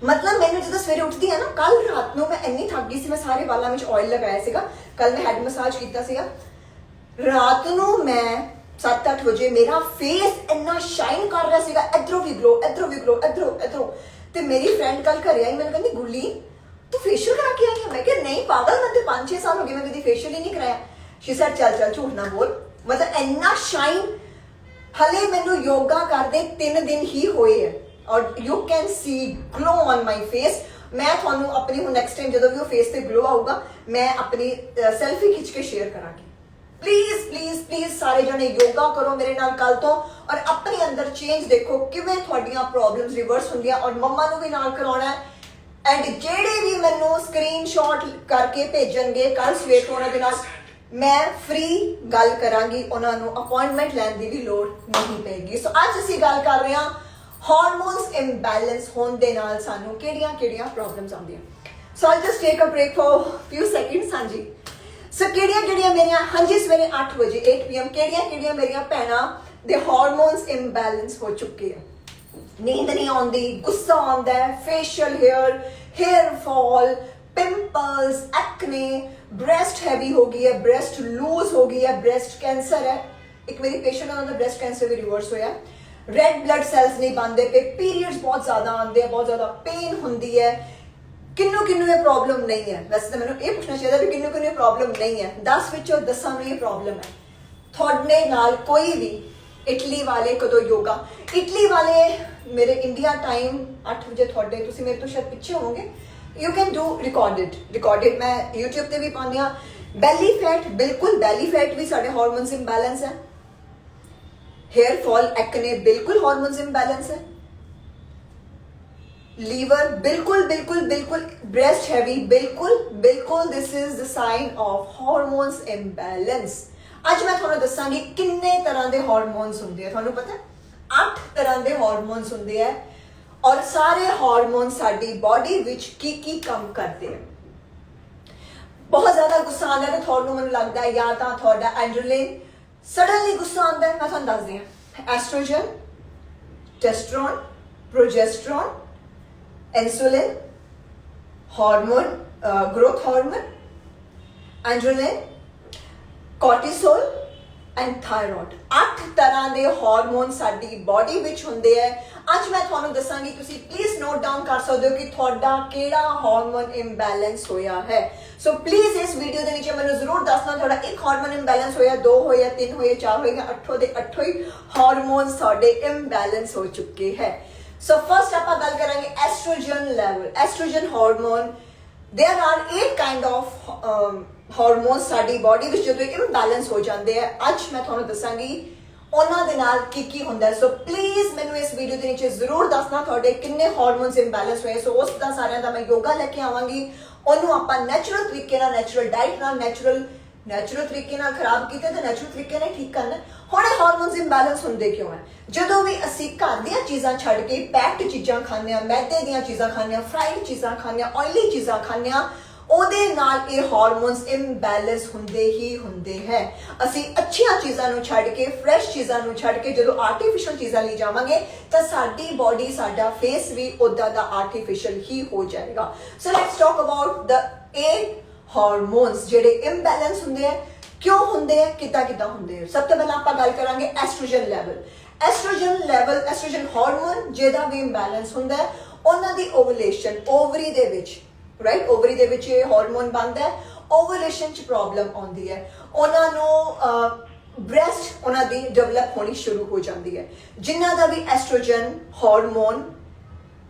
मतलब मैंने जो सवेरे उठती है ना, कल रात को मैं इन्नी थक गई सी, मैं सारे वालों में ऑयल लगाया सीगा, कल मैं हैड मसाज किया सीगा, रात को मैं 7-8 बजे मेरा फेस इन्ना शाइन कर रहा सीगा, इधरों भी ग्लो, इधरों भी ग्लो, इधरों। ਤੇ ਮੇਰੀ ਫਰੈਂਡ ਕੱਲ ਘਰੇ ਆਈ, ਮੈਨੂੰ ਕਹਿੰਦੀ ਗੁਰਲੀ ਤੂੰ ਫੇਸ਼ੀਅਲ ਕਰਾ ਕੇ ਆਈ ਹੈ। ਮੈਂ ਕਿਹਾ ਨਹੀਂ ਪਾਗਲ, ਮੈਂ ਤੇ 5-6 ਸਾਲ ਹੋ ਗਏ ਮੈਂ ਕਦੀ ਫੇਸ਼ੀਅਲ ਹੀ ਨਹੀਂ ਕਰਾਇਆ। ਸ਼ੀ ਸੈਡ ਚੱਲ ਝੂਠ ਨਾ ਬੋਲ, ਮਤਲਬ ਇੰਨਾ ਸ਼ਾਈਨ ਹਲੇ ਮੈਨੂੰ ਯੋਗਾ ਕਰਦੇ 3 ਦਿਨ ਹੀ ਹੋਏ ਹੈ ਔਰ you can see glow on my face. ਮੈਂ ਤੁਹਾਨੂੰ ਆਪਣੀ ਹੁਣ ਨੈਕਸਟ ਟਾਈਮ ਜਦੋਂ ਵੀ ਉਹ ਫੇਸ ਤੇ ਗਲੋ ਆਊਗਾ ਮੈਂ ਆਪਣੀ ਸੈਲਫੀ ਖਿੱਚ ਕੇ ਸ਼ੇਅਰ ਕਰਾਂਗੀ। प्लीज प्लीज प्लीज सारे जने योगा करो मेरे नाल कल तो और अपने अंदर चेंज देखो किवें तुहाडियां प्रॉब्लम्स रिवर्स होंदियां। और मम्मा नूं भी नाल करवाउणा है एंड जेड़े भी मैनूं स्क्रीनशॉट करके भेजणगे कल सवेर तो उन्हां दे नाल मैं फ्री गल करांगी, उन्हां नूं अपॉइंटमेंट लैण दी भी लोड़ नहीं पेगी। सो अज असीं गल कर रहे हां हार्मोन्स इंबैलेंस होण दे नाल सानूं किहड़ियां प्रॉब्लम्स आउंदियां। So I just take a break for few seconds. हाँ जी, सो किहड़ियां मेरियां, हाँ जी सवेरे 8 बजे 8 PM किहड़ियां मेरियां भैणां दे हार्मोन्स इंबैलेंस हो चुके हैं। नींद नहीं आउंदी, गुस्सा आउंदा है, facial hair fall, pimples, acne, breast heavy हो गई है, ब्रेस्ट लूज हो गई है, ब्रेस्ट कैंसर है। एक मेरी पेशेंट है उन्होंने ब्रेस्ट कैंसर भी रिवर्स होया, रेड ब्लड सैल्स नहीं बनते पे, पीरियड्स बहुत ज़्यादा आते हैं, बहुत ज़्यादा पेन होंदी है। किन्नू किन्नू ये प्रॉब्लम नहीं है, वैसे तो मैंने ये पूछना चाहिए भी किन्नू किन्नू प्रॉब्लम नहीं है। 10 विचों 10 में ये प्रॉब्लम है। थोड़े नाल कोई भी इटली वाले कदों योगा, इटली वाले मेरे इंडिया टाइम 8 बजे थोड़े तुसी मेरे तो शायद पीछे होंगे, यू कैन डू रिकॉर्डेड मैं यूट्यूब पे भी पानी हाँ। बैली फैट, बिल्कुल बैली फैट भी साढ़े हार्मोन्स इंबैलेंस है। हेयर फॉल, एक्ने बिल्कुल हार्मोन्स इंबैलेंस है। लीवर बिल्कुल बिल्कुल बिल्कुल, ब्रेस्ट हैवी बिल्कुल बिल्कुल, this is the sign of hormones imbalance. आज मैं थोड़ा दसांगी किन्ने तरह के हार्मोन्स होंदे हैं। थोड़ा पता है 8 तरह के हार्मोन्स होंदे हैं और सारे हार्मोन्स साडी बॉडी विच की काम करते हैं। बहुत ज्यादा गुस्सा आंदा है तो थोड़ा मैनूं लगदा है या तां थोड़ा एड्रेनलिन सडनली गुस्सा आंदा है। मैं तुहानूं दसदी हां oestrogen, testosterone, progesterone, insulin, hormone, growth hormone, adrenaline, cortisol and thyroid. 8 तरह के हार्मोन साडी बॉडी विच हुंदे है। अज मैं तुहानूं दसांगी, तुसीं प्लीज नोट डाउन कर सकदे हो कि तुहाडा किहड़ा हार्मोन इंबैलेंस होया है। सो प्लीज इस वीडियो के नीचे मैनूं जरूर दसना तुहाडा एक हार्मोन इंबैलेंस होया, 2 होया, 3 होया, 4 होया, 8 दे 8 ही हार्मोन साडे इंबैलेंस हो चुके हैं। सो फर्स्ट आपां गल करांगे oestrogen level, oestrogen hormone. There are 8 kind of hormones साडी बॉडी विच जदों इंबैलेंस हो जाते हैं। अज मैं तुहानूं दसांगी उन्हां दे नाल की हुंदा है। सो प्लीज मैनूं इस वीडियो के नीचे जरूर दसना तुहाडे किन्ने हार्मोन्स इंबैलेंस होए। सो उस दा सारिਆਂ ਦਾ मैं योगा लेके आवांगी, ਉਹਨੂੰ ਆਪਾਂ ਨੈਚੁरल तरीके ਨਾਲ, नैचुरल डाइट ਨਾਲ, नैचुरल तरीके ਨਾਲ खराब कीते ते नैचुरल तरीके ਨਾਲ ठीक करना। ਹੁਣ ਹਾਰਮੋਨਸ ਇੰਬੈਲੈਂਸ ਹੁੰਦੇ ਕਿਉਂ ਹੈ? ਜਦੋਂ ਵੀ ਅਸੀਂ ਘਰ ਦੀਆਂ ਚੀਜ਼ਾਂ ਛੱਡ ਕੇ ਪੈਕਡ ਚੀਜ਼ਾਂ ਖਾਂਦੇ ਆ, ਮੈਦੇ ਦੀਆਂ ਚੀਜ਼ਾਂ ਖਾਂਦੇ ਆ, ਫਰਾਈਡ ਚੀਜ਼ਾਂ ਖਾਂਦੇ ਆ, ਆਇਲੀ ਚੀਜ਼ਾਂ ਖਾਂਦੇ ਆ, ਉਹਦੇ ਨਾਲ ਇਹ ਹਾਰਮੋਨਸ ਇੰਬੈਲੈਂਸ ਹੁੰਦੇ ਹੀ ਹੁੰਦੇ ਹੈ। ਅਸੀਂ ਅੱਛੀਆਂ ਚੀਜ਼ਾਂ ਨੂੰ ਛੱਡ ਕੇ, ਫਰੈਸ਼ ਚੀਜ਼ਾਂ ਨੂੰ ਛੱਡ ਕੇ ਜਦੋਂ ਆਰਟੀਫੀਸ਼ੀਅਲ ਚੀਜ਼ਾਂ ਲਈ ਜਾਵਾਂਗੇ ਤਾਂ ਸਾਡੀ ਬੋਡੀ, ਸਾਡਾ ਫੇਸ ਵੀ ਉੱਦਾਂ ਦਾ ਆਰਟੀਫੀਸ਼ੀਅਲ ਹੀ ਹੋ ਜਾਏਗਾ। So let's talk about the 8 hormones ਜਿਹੜੇ ਇੰਬੈਲੈਂਸ ਹੁੰਦੇ ਆ, ਕਿਉਂ ਹੁੰਦੇ ਆ, ਕਿੱਦਾਂ ਹੁੰਦੇ ਆ। ਸਭ ਤੋਂ ਪਹਿਲਾਂ ਆਪਾਂ ਗੱਲ ਕਰਾਂਗੇ ਐਸਟ੍ਰੋਜਨ ਲੈਵਲ। ਐਸਟ੍ਰੋਜਨ ਹਾਰਮੋਨ ਜਿਹਦਾ ਵੀ ਇੰਬੈਲੈਂਸ ਹੁੰਦਾ ਹੈ, ਉਹਨਾਂ ਦੀ ਓਵੂਲੇਸ਼ਨ, ਓਵਰੀ ਦੇ ਵਿੱਚ, ਰਾਈਟ, ਓਵਰੀ ਦੇ ਵਿੱਚ ਇਹ ਹਾਰਮੋਨ ਬਣਦਾ ਹੈ। ਓਵੂਲੇਸ਼ਨ 'ਚ ਪ੍ਰੋਬਲਮ ਆਉਂਦੀ ਹੈ, ਉਹਨਾਂ ਨੂੰ ਬ੍ਰੈਸਟ ਉਹਨਾਂ ਦੀ ਡਿਵੈਲਪ ਹੋਣੀ ਸ਼ੁਰੂ ਹੋ ਜਾਂਦੀ ਹੈ। ਜਿਨ੍ਹਾਂ ਦਾ ਵੀ ਐਸਟ੍ਰੋਜਨ ਹਾਰਮੋਨ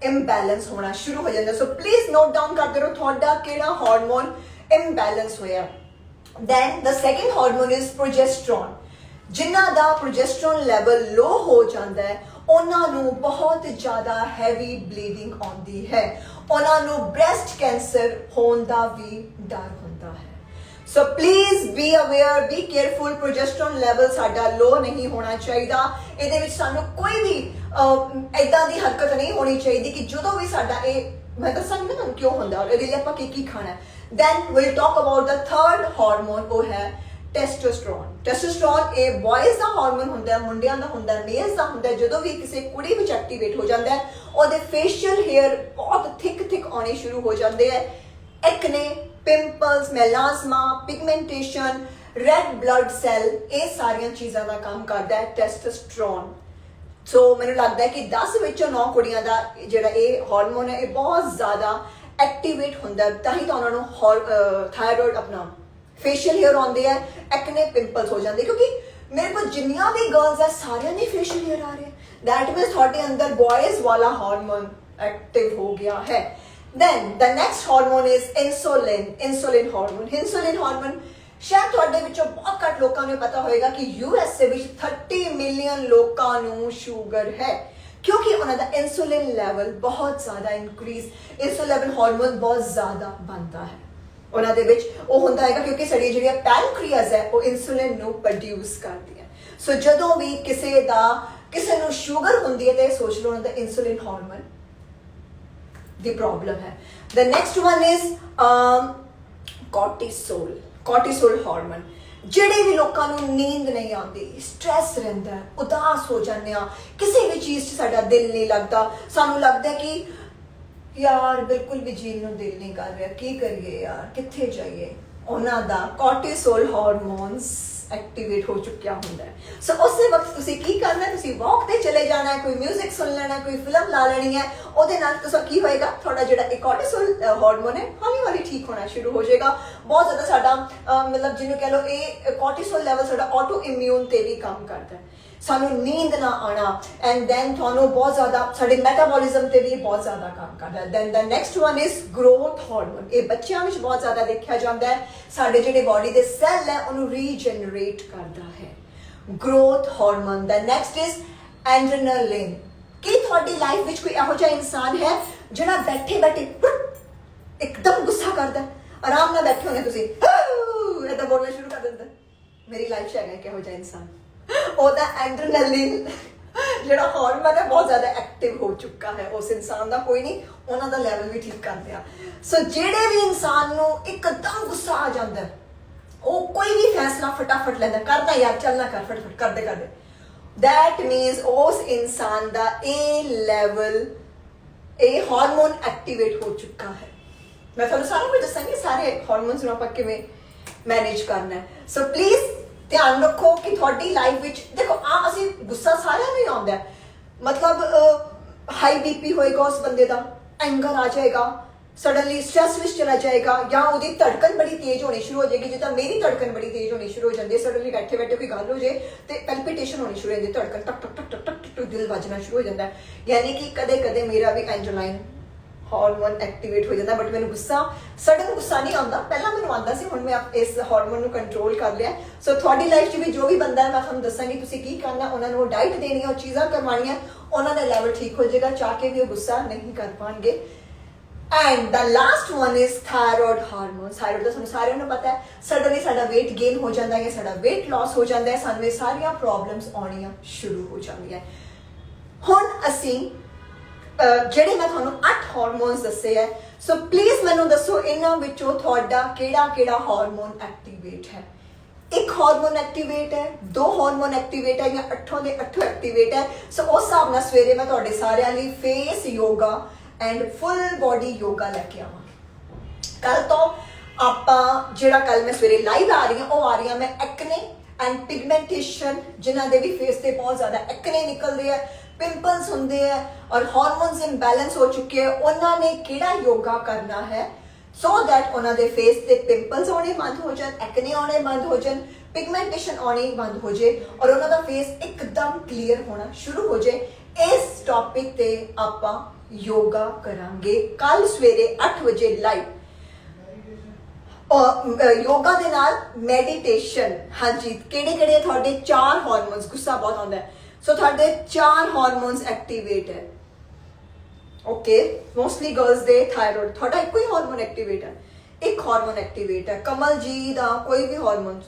ਇੰਬੈਲੈਂਸ ਹੋਣਾ ਸ਼ੁਰੂ ਹੋ ਜਾਂਦਾ। ਸੋ ਪਲੀਜ਼ ਨੋਟ ਡਾਊਨ ਕਰਦੇ ਰਹੋ ਤੁਹਾਡਾ ਕਿਹੜਾ ਹਾਰਮੋਨ ਇੰਬੈਲੈਂਸ ਹੋਇਆ। Then the second hormone is progesterone. ਜਿਨ੍ਹਾਂ ਦਾ ਪ੍ਰੋਜੈਸਟਰੋਨ ਲੈਵਲ ਲੋ ਹੋ ਜਾਂਦਾ ਹੈ, ਉਹਨਾਂ ਨੂੰ ਬਹੁਤ ਜ਼ਿਆਦਾ ਹੈਵੀ ਬਲੀਡਿੰਗ ਆਉਂਦੀ ਹੈ, ਉਹਨਾਂ ਨੂੰ ਬ੍ਰੈਸਟ ਕੈਂਸਰ ਹੋਣ ਦਾ ਵੀ ਡਰ ਹੁੰਦਾ ਹੈ। So please be aware, B careful. Progesterone level ਸਾਡਾ ਲੋ ਨਹੀਂ ਹੋਣਾ ਚਾਹੀਦਾ। ਇਹਦੇ ਵਿੱਚ ਸਾਨੂੰ ਕੋਈ ਵੀ ਇਦਾਂ ਦੀ ਹਰਕਤ ਨਹੀਂ ਹੋਣੀ ਚਾਹੀਦੀ ਕਿ ਜਦੋਂ ਵੀ ਸਾਡਾ ਇਹ, ਮੈਂ ਦੱਸਾਂਗੀ ਨਾ ਤੁਹਾਨੂੰ ਕਿਉਂ ਹੁੰਦਾ ਔਰ ਇਹਦੇ ਲਈ ਆਪਾਂ ਕੀ ਖਾਣਾ ਹੈ। Then we'll talk about the third hormone, वो है testosterone. Testosterone ਇਹ boys ਦਾ ਹਾਰਮੋਨ ਹੁੰਦਾ ਹੈ, ਮੁੰਡਿਆਂ ਦਾ ਹੁੰਦਾ ਹੈ, ਮੇਲਸ ਦਾ ਹੁੰਦਾ ਹੈ। ਜਦੋਂ ਵੀ ਕਿਸੇ ਕੁੜੀ ਵਿੱਚ ਐਕਟੀਵੇਟ ਹੋ ਜਾਂਦਾ ਹੈ, ਉਹਦੇ ਫੇਸ਼ੀਅਲ ਹੇਅਰ ਬਹੁਤ ਥਿਕ ਆਉਣੇ ਸ਼ੁਰੂ ਹੋ ਜਾਂਦੇ ਹੈ। Acne, pimples, melasma, pigmentation, red blood cell, ਇਹ ਸਾਰੀਆਂ ਚੀਜ਼ਾਂ ਦਾ ਕੰਮ ਕਰਦਾ ਹੈ ਟੈਸਟੋਸਟਰੋਨ। ਸੋ ਮੈਨੂੰ ਲੱਗਦਾ ਹੈ ਕਿ 10 ਵਿੱਚੋਂ 9 ਕੁੜੀਆਂ ਦਾ ਜਿਹੜਾ ਇਹ ਹਾਰਮੋਨ ਹੈ, ਇਹ ਬਹੁਤ ਜ਼ਿਆਦਾ ਐਕਟੀਵੇਟ ਹੁੰਦਾ, ਤਾਂ ਹੀ ਤਾਂ ਉਹਨਾਂ ਨੂੰ ਥਾਇਰੋਇਡ, ਆਪਣਾ ਫੇਸ਼ੀਅਲ ਹੇਅਰ ਆਉਂਦੇ ਹੈ, ਐਕਨੇ, ਪਿੰਪਲਸ ਹੋ ਜਾਂਦੇ। ਕਿਉਂਕਿ ਮੇਰੇ ਕੋਲ ਜਿੰਨੀਆਂ ਵੀ ਗਰਲਸ ਹੈ ਸਾਰਿਆਂ ਦੇ ਫੇਸ਼ੀਅਲ ਹੇਅਰ ਆ ਰਹੇ, ਦੈਟ ਮੀਨਸ ਤੁਹਾਡੇ ਅੰਦਰ ਬॉयਜ਼ ਵਾਲਾ ਹਾਰਮੋਨ ਐਕਟਿਵ ਹੋ ਗਿਆ ਹੈ। Then the next hormone is insulin hormone. ਸ਼ਾਇਦ ਤੁਹਾਡੇ ਵਿੱਚੋਂ ਬਹੁਤ ਘੱਟ ਲੋਕਾਂ ਨੂੰ ਪਤਾ ਹੋਏਗਾ ਕਿ USA ਵਿੱਚ 30 ਮਿਲੀਅਨ ਲੋਕਾਂ ਨੂੰ ਸ਼ੂਗਰ ਹੈ, ਕਿਉਂਕਿ ਉਹਨਾਂ ਦਾ ਇਨਸੂਲਿਨ ਲੈਵਲ ਬਹੁਤ ਜ਼ਿਆਦਾ ਇਨਕਰੀਜ਼, ਇਨਸੂਲਿਨ ਲੈਵਲ ਹਾਰਮੋਨ ਬਹੁਤ ਜ਼ਿਆਦਾ ਬਣਦਾ ਹੈ ਉਹਨਾਂ ਦੇ ਵਿੱਚ। ਉਹ ਹੁੰਦਾ ਹੈਗਾ ਕਿਉਂਕਿ ਸਾਡੀ ਜਿਹੜੀ ਪੈਨਕ੍ਰੀਅਸ ਹੈ ਉਹ ਇਨਸੂਲਿਨ ਨੂੰ ਪ੍ਰੋਡਿਊਸ ਕਰਦੀ ਹੈ। ਸੋ ਜਦੋਂ ਵੀ ਕਿਸੇ ਨੂੰ ਸ਼ੂਗਰ ਹੁੰਦੀ ਹੈ ਤਾਂ ਸੋਚ ਲਓ ਉਹਨਾਂ ਦਾ ਇਨਸੂਲਿਨ ਹਾਰਮੋਨ ਦੀ ਪ੍ਰੋਬਲਮ ਹੈ। ਦ next one is cortisol hormone. ਜਿਹੜੇ ਵੀ ਲੋਕਾਂ ਨੂੰ ਨੀਂਦ ਨਹੀਂ ਆਉਂਦੀ, ਸਟ੍ਰੈਸ ਰਹਿੰਦਾ, ਉਦਾਸ ਹੋ ਜਾਂਦੇ ਆ, ਕਿਸੇ ਵੀ ਚੀਜ਼ 'ਚ ਸਾਡਾ ਦਿਲ ਨਹੀਂ ਲੱਗਦਾ, ਸਾਨੂੰ ਲੱਗਦਾ ਕਿ ਯਾਰ ਬਿਲਕੁਲ ਵੀ ਜੀਣ ਨੂੰ ਦਿਲ ਨਹੀਂ ਕਰ ਰਿਹਾ, ਕੀ ਕਰੀਏ ਯਾਰ, ਕਿੱਥੇ ਜਾਈਏ, ਉਹਨਾਂ ਦਾ ਕੋਰਟੀਸੋਲ ਹਾਰਮੋਨਸ ਐਕਟੀਵੇਟ ਹੋ ਚੁੱਕਿਆ ਹੁੰਦਾ ਹੈ। ਸੋ ਉਸੇ ਵਕਤ ਤੁਸੀਂ ਕੀ ਕਰਨਾ, ਤੁਸੀਂ ਵਾਕ ਤੇ ਚਲੇ ਜਾਣਾ ਹੈ, ਕੋਈ ਮਿਊਜ਼ਿਕ ਸੁਣ ਲੈਣਾ, ਕੋਈ ਫਿਲਮ ਲਾ ਲੈਣੀ ਹੈ। ਉਹਦੇ ਨਾਲ ਤੁਸੀਂ ਕੀ ਹੋਏਗਾ, ਤੁਹਾਡਾ ਜਿਹੜਾ ਇਹ ਕੋਰਟੀਸੋਲ ਹਾਰਮੋਨ ਹੈ ਹੌਲੀ ਠੀਕ ਹੋਣਾ ਸ਼ੁਰੂ ਹੋ ਜਾਏਗਾ। ਬਹੁਤ ਜ਼ਿਆਦਾ ਸਾਡਾ ਮਤਲਬ ਜਿਹਨੂੰ ਕਹਿ ਲਓ, ਇਹ ਕੋਰਟੀਸੋਲ ਲੈਵਲ ਸਾਡਾ ਆਟੋ ਇਮਿਊਨ ਤੇ ਵੀ ਕੰਮ ਕਰਦਾ ਹੈ, ਸਾਨੂੰ ਨੀਂਦ ਨਾ ਆਉਣਾ, ਐਂਡ ਦੈਨ ਤੁਹਾਨੂੰ ਬਹੁਤ ਜ਼ਿਆਦਾ ਸਾਡੇ ਮੈਟਾਬੋਲਿਜ਼ਮ ਤੇ ਵੀ ਬਹੁਤ ਜ਼ਿਆਦਾ ਕੰਮ ਕਰਦਾ ਹੈ। Then the next one is growth hormone. ਇਹ ਬੱਚਿਆਂ ਵਿੱਚ ਬਹੁਤ ਜ਼ਿਆਦਾ ਦੇਖਿਆ ਜਾਂਦਾ ਹੈ, ਸਾਡੇ ਜਿਹੜੇ ਬਾਡੀ ਦੇ ਸੈੱਲ ਹੈ ਉਹਨੂੰ ਰੀਜਨਰੇਟ ਕਰਦਾ ਹੈ, growth hormone. The next is adrenaline. ਕੀ ਤੁਹਾਡੀ ਲਾਈਫ ਵਿੱਚ ਕੋਈ ਇਹੋ ਜਿਹਾ ਇਨਸਾਨ ਹੈ ਜਿਹੜਾ ਬੈਠੇ ਇੱਕਦਮ ਗੁੱਸਾ ਕਰਦਾ, ਆਰਾਮ ਨਾਲ ਬੈਠੇ ਹੋਣੇ ਤੁਸੀਂ ਏਦਾਂ ਬੋਲਣਾ ਸ਼ੁਰੂ ਕਰ ਦਿੰਦਾ? ਮੇਰੀ ਲਾਈਫ 'ਚ ਹੈਗਾ ਕਿਹੋ ਜਿਹਾ ਇਨਸਾਨ, ਉਹਦਾ ਐਡਰੇਨਾਲਿਨ ਜਿਹੜਾ ਹਾਰਮੋਨ ਹੈ ਬਹੁਤ ਜ਼ਿਆਦਾ ਐਕਟਿਵ ਹੋ ਚੁੱਕਾ ਹੈ ਉਸ ਇਨਸਾਨ ਦਾ। ਕੋਈ ਨਹੀਂ, ਉਹਨਾਂ ਦਾ ਲੈਵਲ ਵੀ ਠੀਕ ਕਰਦੇ ਆ। ਸੋ ਜਿਹੜੇ ਵੀ ਇਨਸਾਨ ਨੂੰ ਇੱਕਦਮ ਗੁੱਸਾ ਆ ਜਾਂਦਾ, ਉਹ ਕੋਈ ਵੀ ਫੈਸਲਾ ਫਟਾਫਟ ਲੈਂਦਾ, ਕਰਦਾ ਯਾਰ ਚੱਲ ਨਾ ਕਰ, ਫਟਾਫਟ ਕਰਦੇ, that means ਉਸ ਇਨਸਾਨ ਦਾ ਇਹ ਲੈਵਲ, ਇਹ ਹਾਰਮੋਨ ਐਕਟੀਵੇਟ ਹੋ ਚੁੱਕਾ ਹੈ। ਮੈਂ ਤੁਹਾਨੂੰ ਸਾਰਾ ਕੁਝ ਦੱਸਾਂਗੀ, ਸਾਰੇ ਹਾਰਮੋਨਸ ਨੂੰ ਆਪਾਂ ਕਿਵੇਂ ਮੈਨੇਜ ਕਰਨਾ ਹੈ। ਸੋ ਪਲੀਜ਼ ਧਿਆਨ ਰੱਖੋ ਕਿ ਤੁਹਾਡੀ ਲਾਈਫ ਵਿੱਚ ਦੇਖੋ, ਅਸੀਂ ਗੁੱਸਾ ਸਾਰਿਆਂ ਨੂੰ ਹੀ ਆਉਂਦਾ, ਮਤਲਬ ਹਾਈ BP ਹੋਏਗਾ ਉਸ ਬੰਦੇ ਦਾ, ਐਂਗਰ ਆ ਜਾਏਗਾ, ਸਡਨਲੀ ਸਟ੍ਰੈਸ ਵਿੱਚ ਚਲਾ ਜਾਏਗਾ, ਜਾਂ ਉਹਦੀ ਧੜਕਨ ਬੜੀ ਤੇਜ਼ ਹੋਣੀ ਸ਼ੁਰੂ ਹੋ ਜਾਏਗੀ। ਜਿੱਦਾਂ ਮੇਰੀ ਧੜਕਨ ਬੜੀ ਤੇਜ਼ ਹੋਣੀ ਸ਼ੁਰੂ ਹੋ ਜਾਂਦੀ ਹੈ, ਸਡਨਲੀ ਬੈਠੇ ਕੋਈ ਗੱਲ ਹੋ ਜਾਏ ਤੇ ਪੈਲਪੀਟੇਸ਼ਨ ਹੋਣੀ ਸ਼ੁਰੂ ਹੋ ਜਾਂਦੀ, ਧੜਕਨ ਟਕ ਟਕ ਦਿਲ ਵੱਜਣਾ ਸ਼ੁਰੂ ਹੋ ਜਾਂਦਾ। ਯਾਨੀ ਕਿ ਕਦੇ ਮੇਰਾ ਵੀ ਐਡਰੇਨਾਲਿਨ ਹਾਰਮੋਨ ਐਕਟੀਵੇਟ ਹੋ ਜਾਂਦਾ। ਬਟ ਮੈਨੂੰ ਸਡਨ ਗੁੱਸਾ ਨਹੀਂ ਆਉਂਦਾ, ਪਹਿਲਾਂ ਮੈਨੂੰ ਆਉਂਦਾ ਸੀ, ਹੁਣ ਮੈਂ ਇਸ ਹਾਰਮੋਨ ਨੂੰ ਕੰਟਰੋਲ ਕਰ ਲਿਆ। ਸੋ ਤੁਹਾਡੀ ਲਾਈਫ 'ਚ ਵੀ ਜੋ ਵੀ ਬੰਦਾ ਹੈ, ਮੈਂ ਤੁਹਾਨੂੰ ਦੱਸਾਂਗੀ ਤੁਸੀਂ ਕੀ ਕਰਨਾ, ਉਹਨਾਂ ਨੂੰ ਡਾਈਟ ਦੇਣੀ ਹੈ, ਉਹ ਚੀਜ਼ਾਂ ਕਰਵਾਉਣੀਆਂ, ਉਹਨਾਂ ਦਾ ਲੈਵਲ ਠੀਕ ਹੋ ਜਾਏਗਾ, ਚਾਹ ਕੇ ਵੀ ਉਹ ਗੁੱਸਾ ਨਹੀਂ ਕਰ ਪਾਉਣਗੇ। And the last one is thyroid hormone. Thyroid ਦਾ ਸਾਨੂੰ ਸਾਰਿਆਂ ਨੂੰ ਪਤਾ ਹੈ, ਸਡਨਲੀ ਸਾਡਾ weight gain ਹੋ ਜਾਂਦਾ ਹੈ, ਸਾਡਾ weight loss ਹੋ ਜਾਂਦਾ ਹੈ, ਸਾਨੂੰ ਇਹ ਸਾਰੀਆਂ ਪ੍ਰੋਬਲਮਸ ਆਉਣੀਆਂ ਸ਼ੁਰੂ ਹੋ ਜਾਂਦੀਆਂ। ਹੁਣ ਅਸੀਂ ਜਿਹੜੇ ਮੈਂ ਤੁਹਾਨੂੰ 8 ਹਾਰਮੋਨਸ ਦੱਸੇ ਹੈ, ਸੋ ਪਲੀਜ਼ ਮੈਨੂੰ ਦੱਸੋ ਇਹਨਾਂ ਵਿੱਚੋਂ ਤੁਹਾਡਾ ਕਿਹੜਾ ਹਾਰਮੋਨ ਐਕਟੀਵੇਟ ਹੈ। ਇੱਕ ਹਾਰਮੋਨ ਐਕਟੀਵੇਟ ਹੈ, ਦੋ ਹਾਰਮੋਨ ਐਕਟੀਵੇਟ ਹੈ, ਜਾਂ ਅੱਠੋਂ ਦੇ ਅੱਠੋਂ ਐਕਟੀਵੇਟ ਹੈ। ਸੋ ਉਸ ਹਿਸਾਬ ਨਾਲ ਸਵੇਰੇ ਮੈਂ ਤੁਹਾਡੇ ਸਾਰਿਆਂ ਲਈ face yoga and full body yoga ਲੈ ਕੇ ਆਵਾਂ। ਕੱਲ ਤੋਂ ਆਪਾਂ ਜਿਹੜਾ ਕੱਲ ਮੈਂ ਸਵੇਰੇ ਲਾਈਵ ਆ ਰਹੀ ਹਾਂ ਉਹ ਆ ਰਹੀ ਹਾਂ ਮੈਂ ਐਕਨੇ ਐਂਡ ਪਿਗਮੈਂਟੇਸ਼ਨ, ਜਿਨ੍ਹਾਂ ਦੇ ਵੀ ਫੇਸ ਤੇ ਬਹੁਤ ਜ਼ਿਆਦਾ ਐਕਨੇ ਨਿਕਲਦੇ ਆ, ਪਿੰਪल्स ਹੁੰਦੇ ਆ ਔਰ ਹਾਰਮੋਨਸ ਇੰਬੈਲੈਂਸ ਹੋ ਚੁੱਕੇ ਆ, ਉਹਨਾਂ ਨੇ ਕਿਹੜਾ ਯੋਗਾ ਕਰਨਾ ਹੈ ਸੋ ਦੈਟ ਉਹਨਾਂ ਦੇ ਫੇਸ ਤੇ ਪਿੰਪल्स ਆਉਣੇ ਬੰਦ ਹੋ ਜਾਣ, ਐਕਨੇ ਆਉਣੇ ਬੰਦ ਹੋ ਜਾਣ, ਪਿਗਮੈਂਟੇਸ਼ਨ ਆਉਣੀ ਬੰਦ ਹੋ ਜੇ ਔਰ ਉਹਨਾਂ ਦਾ ਫੇਸ ਇੱਕਦਮ ਕਲੀਅਰ ਹੋਣਾ ਸ਼ੁਰੂ ਹੋ ਜੇ। ਇਸ ਟੌਪਿਕ ਤੇ ਆਪਾਂ ਯੋਗਾ ਕਰਾਂਗੇ ਕੱਲ ਸਵੇਰੇ 8 ਵਜੇ ਲਾਈਵ। ਯੋਗਾ ਦੇ ਨਾਲ ਮੈਡੀਟੇਸ਼ਨ। ਹਾਂਜੀ, ਕਿਹੜੇ ਤੁਹਾਡੇ 4 ਹਾਰਮੋਨਸ, ਗੁੱਸਾ ਬਹੁਤ ਆਉਂਦਾ ਹੈ, ਸੋ ਤੁਹਾਡੇ 4 ਹਾਰਮੋਨਸ ਐਕਟੀਵੇਟ ਹੈ। ਓਕੇ, ਮੋਸਟਲੀ ਗਰਲਸ ਦੇ ਥਾਇਰੋਇਡ, ਤੁਹਾਡਾ ਇੱਕੋ ਹੀ ਹਾਰਮੋਨ ਐਕਟੀਵੇਟ ਹੈ, ਇੱਕ ਹਾਰਮੋਨ ਐਕਟੀਵੇਟ ਹੈ। ਕਮਲ ਜੀ ਦਾ ਕੋਈ ਵੀ ਹਾਰਮੋਨ।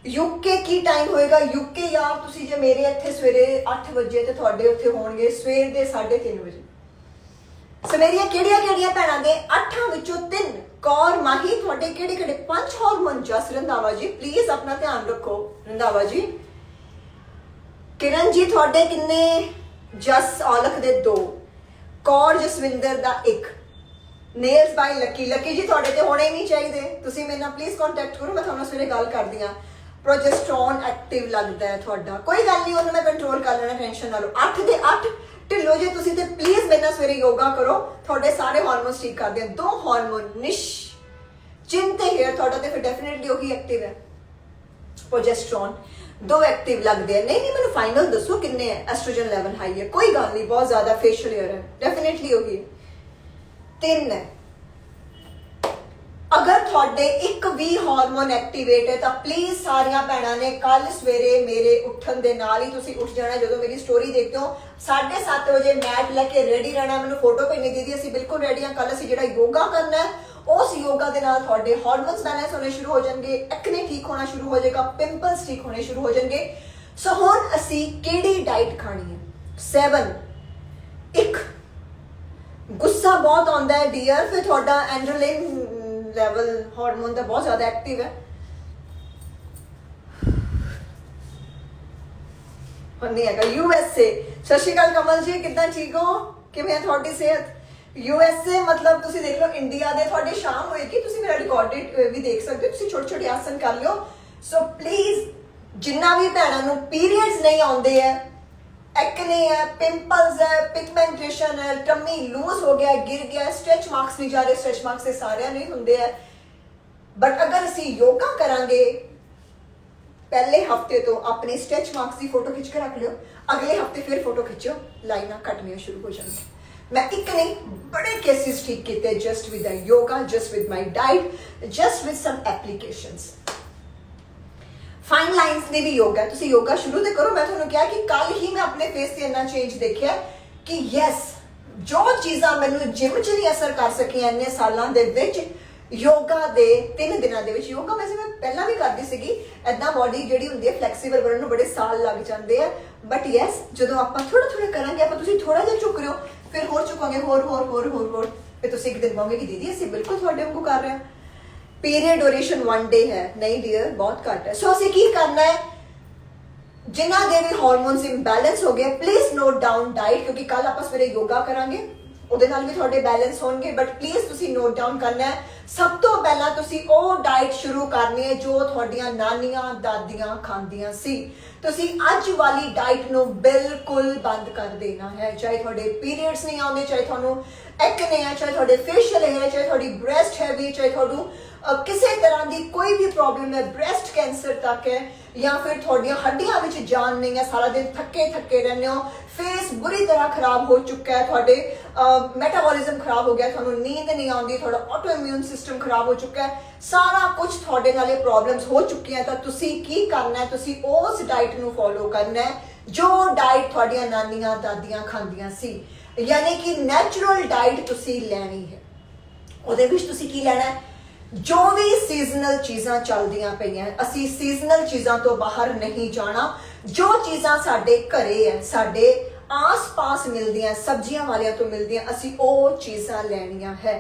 ਯੂਕੇ ਕੀ ਟਾਈਮ ਹੋਏਗਾ? ਯੂਕੇ ਯਾਰ ਤੁਸੀਂ ਜੇ ਮੇਰੇ ਇੱਥੇ ਸਵੇਰੇ 8 ਵਜੇ ਤੇ ਤੁਹਾਡੇ ਉੱਥੇ ਹੋਣਗੇ ਸਵੇਰ ਦੇ 3:30 ਵਜੇ। ਸੋ ਮੇਰੀਆਂ ਕਿਹੜੀਆਂ ਭੈਣਾਂ ਦੇ 8 ਵਿੱਚੋਂ 3। ਕੌਰ ਮਾਹੀ ਤੁਹਾਡੇ ਕਿਹੜੇ 5 hormone. Jas Randhawa ji please ਆਪਣਾ ਧਿਆਨ ਰੱਖੋ। ਰੰਧਾਵਾ ਜੀ। ਕਿਰਨ ਜੀ ਤੁਹਾਡੇ ਕਿੰਨੇ? ਜਸ ਔਲਖ ਦੇ 2। ਕੌਰ ਜਸਵਿੰਦਰ ਦਾ 1। ਨੇਲਸ ਬਾਈ ਲੱਕੀ ਜੀ ਤੁਹਾਡੇ ਤੇ ਹੋਣੇ ਨਹੀਂ ਚਾਹੀਦੇ, ਤੁਸੀਂ ਮੇਰੇ ਨਾਲ ਪਲੀਜ਼ ਕੰਟੈਕਟ ਕਰੋ, ਮੈਂ ਤੁਹਾਨੂੰ ਸਵੇਰੇ ਗੱਲ ਕਰਦੀ ਹਾਂ। ਪ੍ਰੋਜੈਸਟਰੋਨ ਐਕਟਿਵ ਲੱਗਦਾ ਹੈ ਤੁਹਾਡਾ, ਕੋਈ ਗੱਲ ਨਹੀਂ, ਉਹਨੂੰ ਮੈਂ ਕੰਟਰੋਲ ਕਰ ਲੈਣਾ, ਟੈਨਸ਼ਨ ਨਾ ਲਓ। 8 ਦੇ 8 ਢਿੱਲੋ ਜੇ ਤੁਸੀਂ ਤੇ ਪਲੀਜ਼ ਮੇਰੇ ਨਾਲ ਸਵੇਰੇ ਯੋਗਾ ਕਰੋ, ਤੁਹਾਡੇ ਸਾਰੇ ਹਾਰਮੋਨਸ ਠੀਕ ਕਰਦੇ ਆ। 2 ਹਾਰਮੋਨ ਨਿਸ਼ ਚਿੰਨ ਤੇ ਹੇਅਰ ਤੁਹਾਡਾ ਤੇ ਫਿਰ ਡੈਫੀਨਿਟਲੀ ਉਹੀ ਐਕਟਿਵ ਹੈ। ਪ੍ਰੋਜੈਸਟਰੋਨ 2 ਐਕਟਿਵ ਲੱਗਦੇ ਆ। ਨਹੀਂ ਮੈਨੂੰ ਫਾਈਨਲ ਦੱਸੋ ਕਿੰਨੇ ਹੈ। ਐਸਟ੍ਰੋਜਨ ਲੈਵਲ ਹਾਈ ਹੈ, ਕੋਈ ਗੱਲ ਨਹੀਂ, ਬਹੁਤ ਜ਼ਿਆਦਾ ਫੇਸ਼ੀਅਲ ਹੇਅਰ ਹੈ, ਡੈਫੀਨਿਟਲੀ ਉਹੀ ਹੈ। 3 ਹੈ। ਅਗਰ ਤੁਹਾਡੇ ਇੱਕ ਵੀ ਹਾਰਮੋਨ ਐਕਟੀਵੇਟ ਹੈ ਤਾਂ ਪਲੀਜ਼ ਸਾਰੀਆਂ ਭੈਣਾਂ ਨੇ ਕੱਲ ਸਵੇਰੇ ਮੇਰੇ ਉੱਠਣ ਦੇ ਨਾਲ ਹੀ ਤੁਸੀਂ ਉੱਠ ਜਾਣਾ। ਜਦੋਂ ਮੇਰੀ ਸਟੋਰੀ ਦੇਖਦੇ ਹੋ 7:30 ਵਜੇ ਮੈਟ ਲੈ ਕੇ ਰੈਡੀ ਰਹਿਣਾ, ਮੈਨੂੰ ਫੋਟੋ ਭੇਜਣੀ, ਦੀਦੀ ਅਸੀਂ ਬਿਲਕੁਲ ਰੈਡੀ ਹਾਂ, ਕੱਲ ਅਸੀਂ ਜਿਹੜਾ ਯੋਗਾ ਕਰਨਾ ਹੈ ਉਸ ਯੋਗਾ ਦੇ ਨਾਲ ਤੁਹਾਡੇ ਹਾਰਮੋਨਸ ਬੈਲੈਂਸ ਹੋਣੇ ਸ਼ੁਰੂ ਹੋ ਜਾਣਗੇ, ਐਕਨੇ ਠੀਕ ਹੋਣਾ ਸ਼ੁਰੂ ਹੋ ਜਾਏਗਾ, ਪਿੰਪल्स ਠੀਕ ਹੋਣੇ ਸ਼ੁਰੂ ਹੋ ਜਾਣਗੇ। ਸੋ ਹੁਣ ਅਸੀਂ ਕਿਹੜੀ ਡਾਈਟ ਖਾਣੀ ਹੈ? 7 1 ਗੁੱਸਾ ਬਹੁਤ ਆਉਂਦਾ ਹੈ ਡੀਅਰ, ਫਿਰ ਤੁਹਾਡਾ ਐਂਡਰਲਿਨ ਲੈਵਲ ਹਾਰਮੋਨ ਦਾ ਬਹੁਤ ਜ਼ਿਆਦਾ ਐਕਟਿਵ ਹੈ। ਨਹੀਂ ਹੈਗਾ। USA ਸਤਿ ਸ਼੍ਰੀ ਅਕਾਲ ਕਮਲ ਜੀ, ਕਿੱਦਾਂ, ਠੀਕ ਹੋ? ਕਿਵੇਂ ਹੈ ਤੁਹਾਡੀ ਸਿਹਤ? USA ਮਤਲਬ ਤੁਸੀਂ ਦੇਖ ਲਓ ਇੰਡੀਆ ਦੇ, ਤੁਹਾਡੀ ਸ਼ਾਮ ਹੋਏਗੀ, ਤੁਸੀਂ ਮੇਰਾ ਰਿਕਾਰਡਡ ਵੀ ਦੇਖ ਸਕਦੇ ਹੋ, ਤੁਸੀਂ ਛੋਟੇ ਆਸਨ ਕਰ ਲਿਓ। ਸੋ ਪਲੀਜ਼ ਜਿੰਨਾ ਵੀ ਭੈਣਾਂ ਨੂੰ ਪੀਰੀਅਡਸ ਨਹੀਂ ਆਉਂਦੇ ਹੈ, एक्ने है, पिंपल्स है, पिगमेंटेशन है, टमी लूज हो गया, गिर गया, स्ट्रेच मार्क्स नहीं जा रहे, स्ट्रेच मार्क्स से सारे नहीं होंगे है। बट अगर असी योगा करांगे पहले हफ्ते तो अपने स्ट्रेच मार्क्स की फोटो खिंच के रख लियो, अगले हफ्ते फिर फोटो खिंचो, लाइना कटनियां शुरू हो जाएंगी। मैं एक नहीं बड़े केसेस ठीक किए just with the yoga, just with my diet, just with some applications. Fine lines ने भी योगा, तुसी योगा शुरू तो करो। मैं तुहानू कहा कि कल ही मैं अपने फेस से इन्ना चेंज देखिया कि यस जो चीज़ां मैनू जिम च नहीं असर कर सकियां इन्ने सालां दे विच, योगा दे 3 दिनां दे विच, योगा वैसे मैं पहला भी करती सीगी, इदां बॉडी जिहड़ी हुंदी है फ्लैक्सीबल बनन नूं बड़े साल लग जांदे आ। बट यस जदों आपां थोड़ा थोड़ा करांगे, आपां तुसीं थोड़ा जिहा चुक रहे हो, फिर होर चुकांगे, होर फिर तुसीं एक दिन कहोगे कि दीदी असीं बिल्कुल तुहाडे वांगू कर रहे हैं। पीरियड ड्यूरेशन 1 डे है, नहीं डियर बहुत घट है। सो असीं की करना है, जिन्हां दे भी हार्मोन्स इंबैलेंस हो गए प्लीज नोट डाउन डाइट, क्योंकि कल आपां सवेरे योगा करांगे, ਉਹਦੇ ਨਾਲ ਵੀ ਤੁਹਾਡੇ ਬੈਲੈਂਸ ਹੋਣਗੇ। ਬਟ ਪਲੀਜ਼ ਤੁਸੀਂ ਨੋਟ ਡਾਊਨ ਕਰਨਾ ਹੈ, ਸਭ ਤੋਂ ਪਹਿਲਾਂ ਤੁਸੀਂ ਉਹ ਡਾਈਟ ਸ਼ੁਰੂ ਕਰਨੀ ਹੈ ਜੋ ਤੁਹਾਡੀਆਂ ਨਾਨੀਆਂ ਦਾਦੀਆਂ ਖਾਂਦੀਆਂ ਸੀ। ਤੁਸੀਂ ਅੱਜ ਵਾਲੀ ਡਾਈਟ ਨੂੰ ਬਿਲਕੁਲ ਬੰਦ ਕਰ ਦੇਣਾ ਹੈ। ਚਾਹੇ ਤੁਹਾਡੇ ਪੀਰੀਅਡਸ ਨਹੀਂ ਆਉਂਦੇ, ਚਾਹੇ ਤੁਹਾਨੂੰ ਐਕਨੇ ਹੈ, ਚਾਹੇ ਤੁਹਾਡੇ ਫੇਸ਼ੀਅਲ ਹੈ, ਚਾਹੇ ਤੁਹਾਡੀ ਬ੍ਰੈਸਟ ਹੈਵੀ, ਚਾਹੇ ਤੁਹਾਨੂੰ ਕਿਸੇ ਤਰ੍ਹਾਂ ਦੀ ਕੋਈ ਵੀ ਪ੍ਰੋਬਲਮ ਹੈ, ਬ੍ਰੈਸਟ ਕੈਂਸਰ ਤੱਕ ਹੈ, ਜਾਂ ਫਿਰ ਤੁਹਾਡੀਆਂ ਹੱਡੀਆਂ ਵਿੱਚ ਜਾਨ ਨਹੀਂ ਹੈ, ਸਾਰਾ ਦਿਨ ਥੱਕੇ ਰਹਿੰਦੇ ਹੋ, ਫੇਸ ਬੁਰੀ ਤਰ੍ਹਾਂ ਖਰਾਬ ਹੋ ਚੁੱਕਾ ਹੈ, ਤੁਹਾਡੇ ਮੈਟਾਬੋਲਿਜ਼ਮ ਖਰਾਬ ਹੋ ਗਿਆ, ਤੁਹਾਨੂੰ ਨੀਂਦ ਨਹੀਂ ਆਉਂਦੀ, ਤੁਹਾਡਾ ਆਟੋ ਇਮਿਊਨ ਸਿਸਟਮ ਖਰਾਬ ਹੋ ਚੁੱਕਾ ਹੈ, ਸਾਰਾ ਕੁਝ ਤੁਹਾਡੇ ਨਾਲ ਇਹ ਪ੍ਰੋਬਲਮਸ ਹੋ ਚੁੱਕੀਆਂ, ਤਾਂ ਤੁਸੀਂ ਕੀ ਕਰਨਾ ਹੈ, ਤੁਸੀਂ ਉਸ ਡਾਈਟ ਨੂੰ ਫੋਲੋ ਕਰਨਾ ਹੈ ਜੋ ਡਾਈਟ ਤੁਹਾਡੀਆਂ ਨਾਨੀਆਂ ਦਾਦੀਆਂ ਖਾਂਦੀਆਂ ਸੀ, ਯਾਨੀ ਕਿ ਨੈਚੁਰਲ ਡਾਈਟ ਤੁਸੀਂ ਲੈਣੀ ਹੈ। ਉਹਦੇ ਵਿੱਚ ਤੁਸੀਂ ਕੀ ਲੈਣਾ ਹੈ, जो भी सीजनल चीज़ां चलदियां पईयां, असी सीजनल चीज़ां तो बाहर नहीं जाना। जो चीज़ां साडे घरे है, साडे ਆਸ-ਪਾਸ ਮਿਲਦੀਆਂ ਸਬਜ਼ੀਆਂ ਵਾਲਿਆਂ ਤੋਂ ਮਿਲਦੀਆਂ ਅਸੀਂ ਉਹ ਚੀਜ਼ਾਂ ਲੈਣੀਆਂ ਹੈ।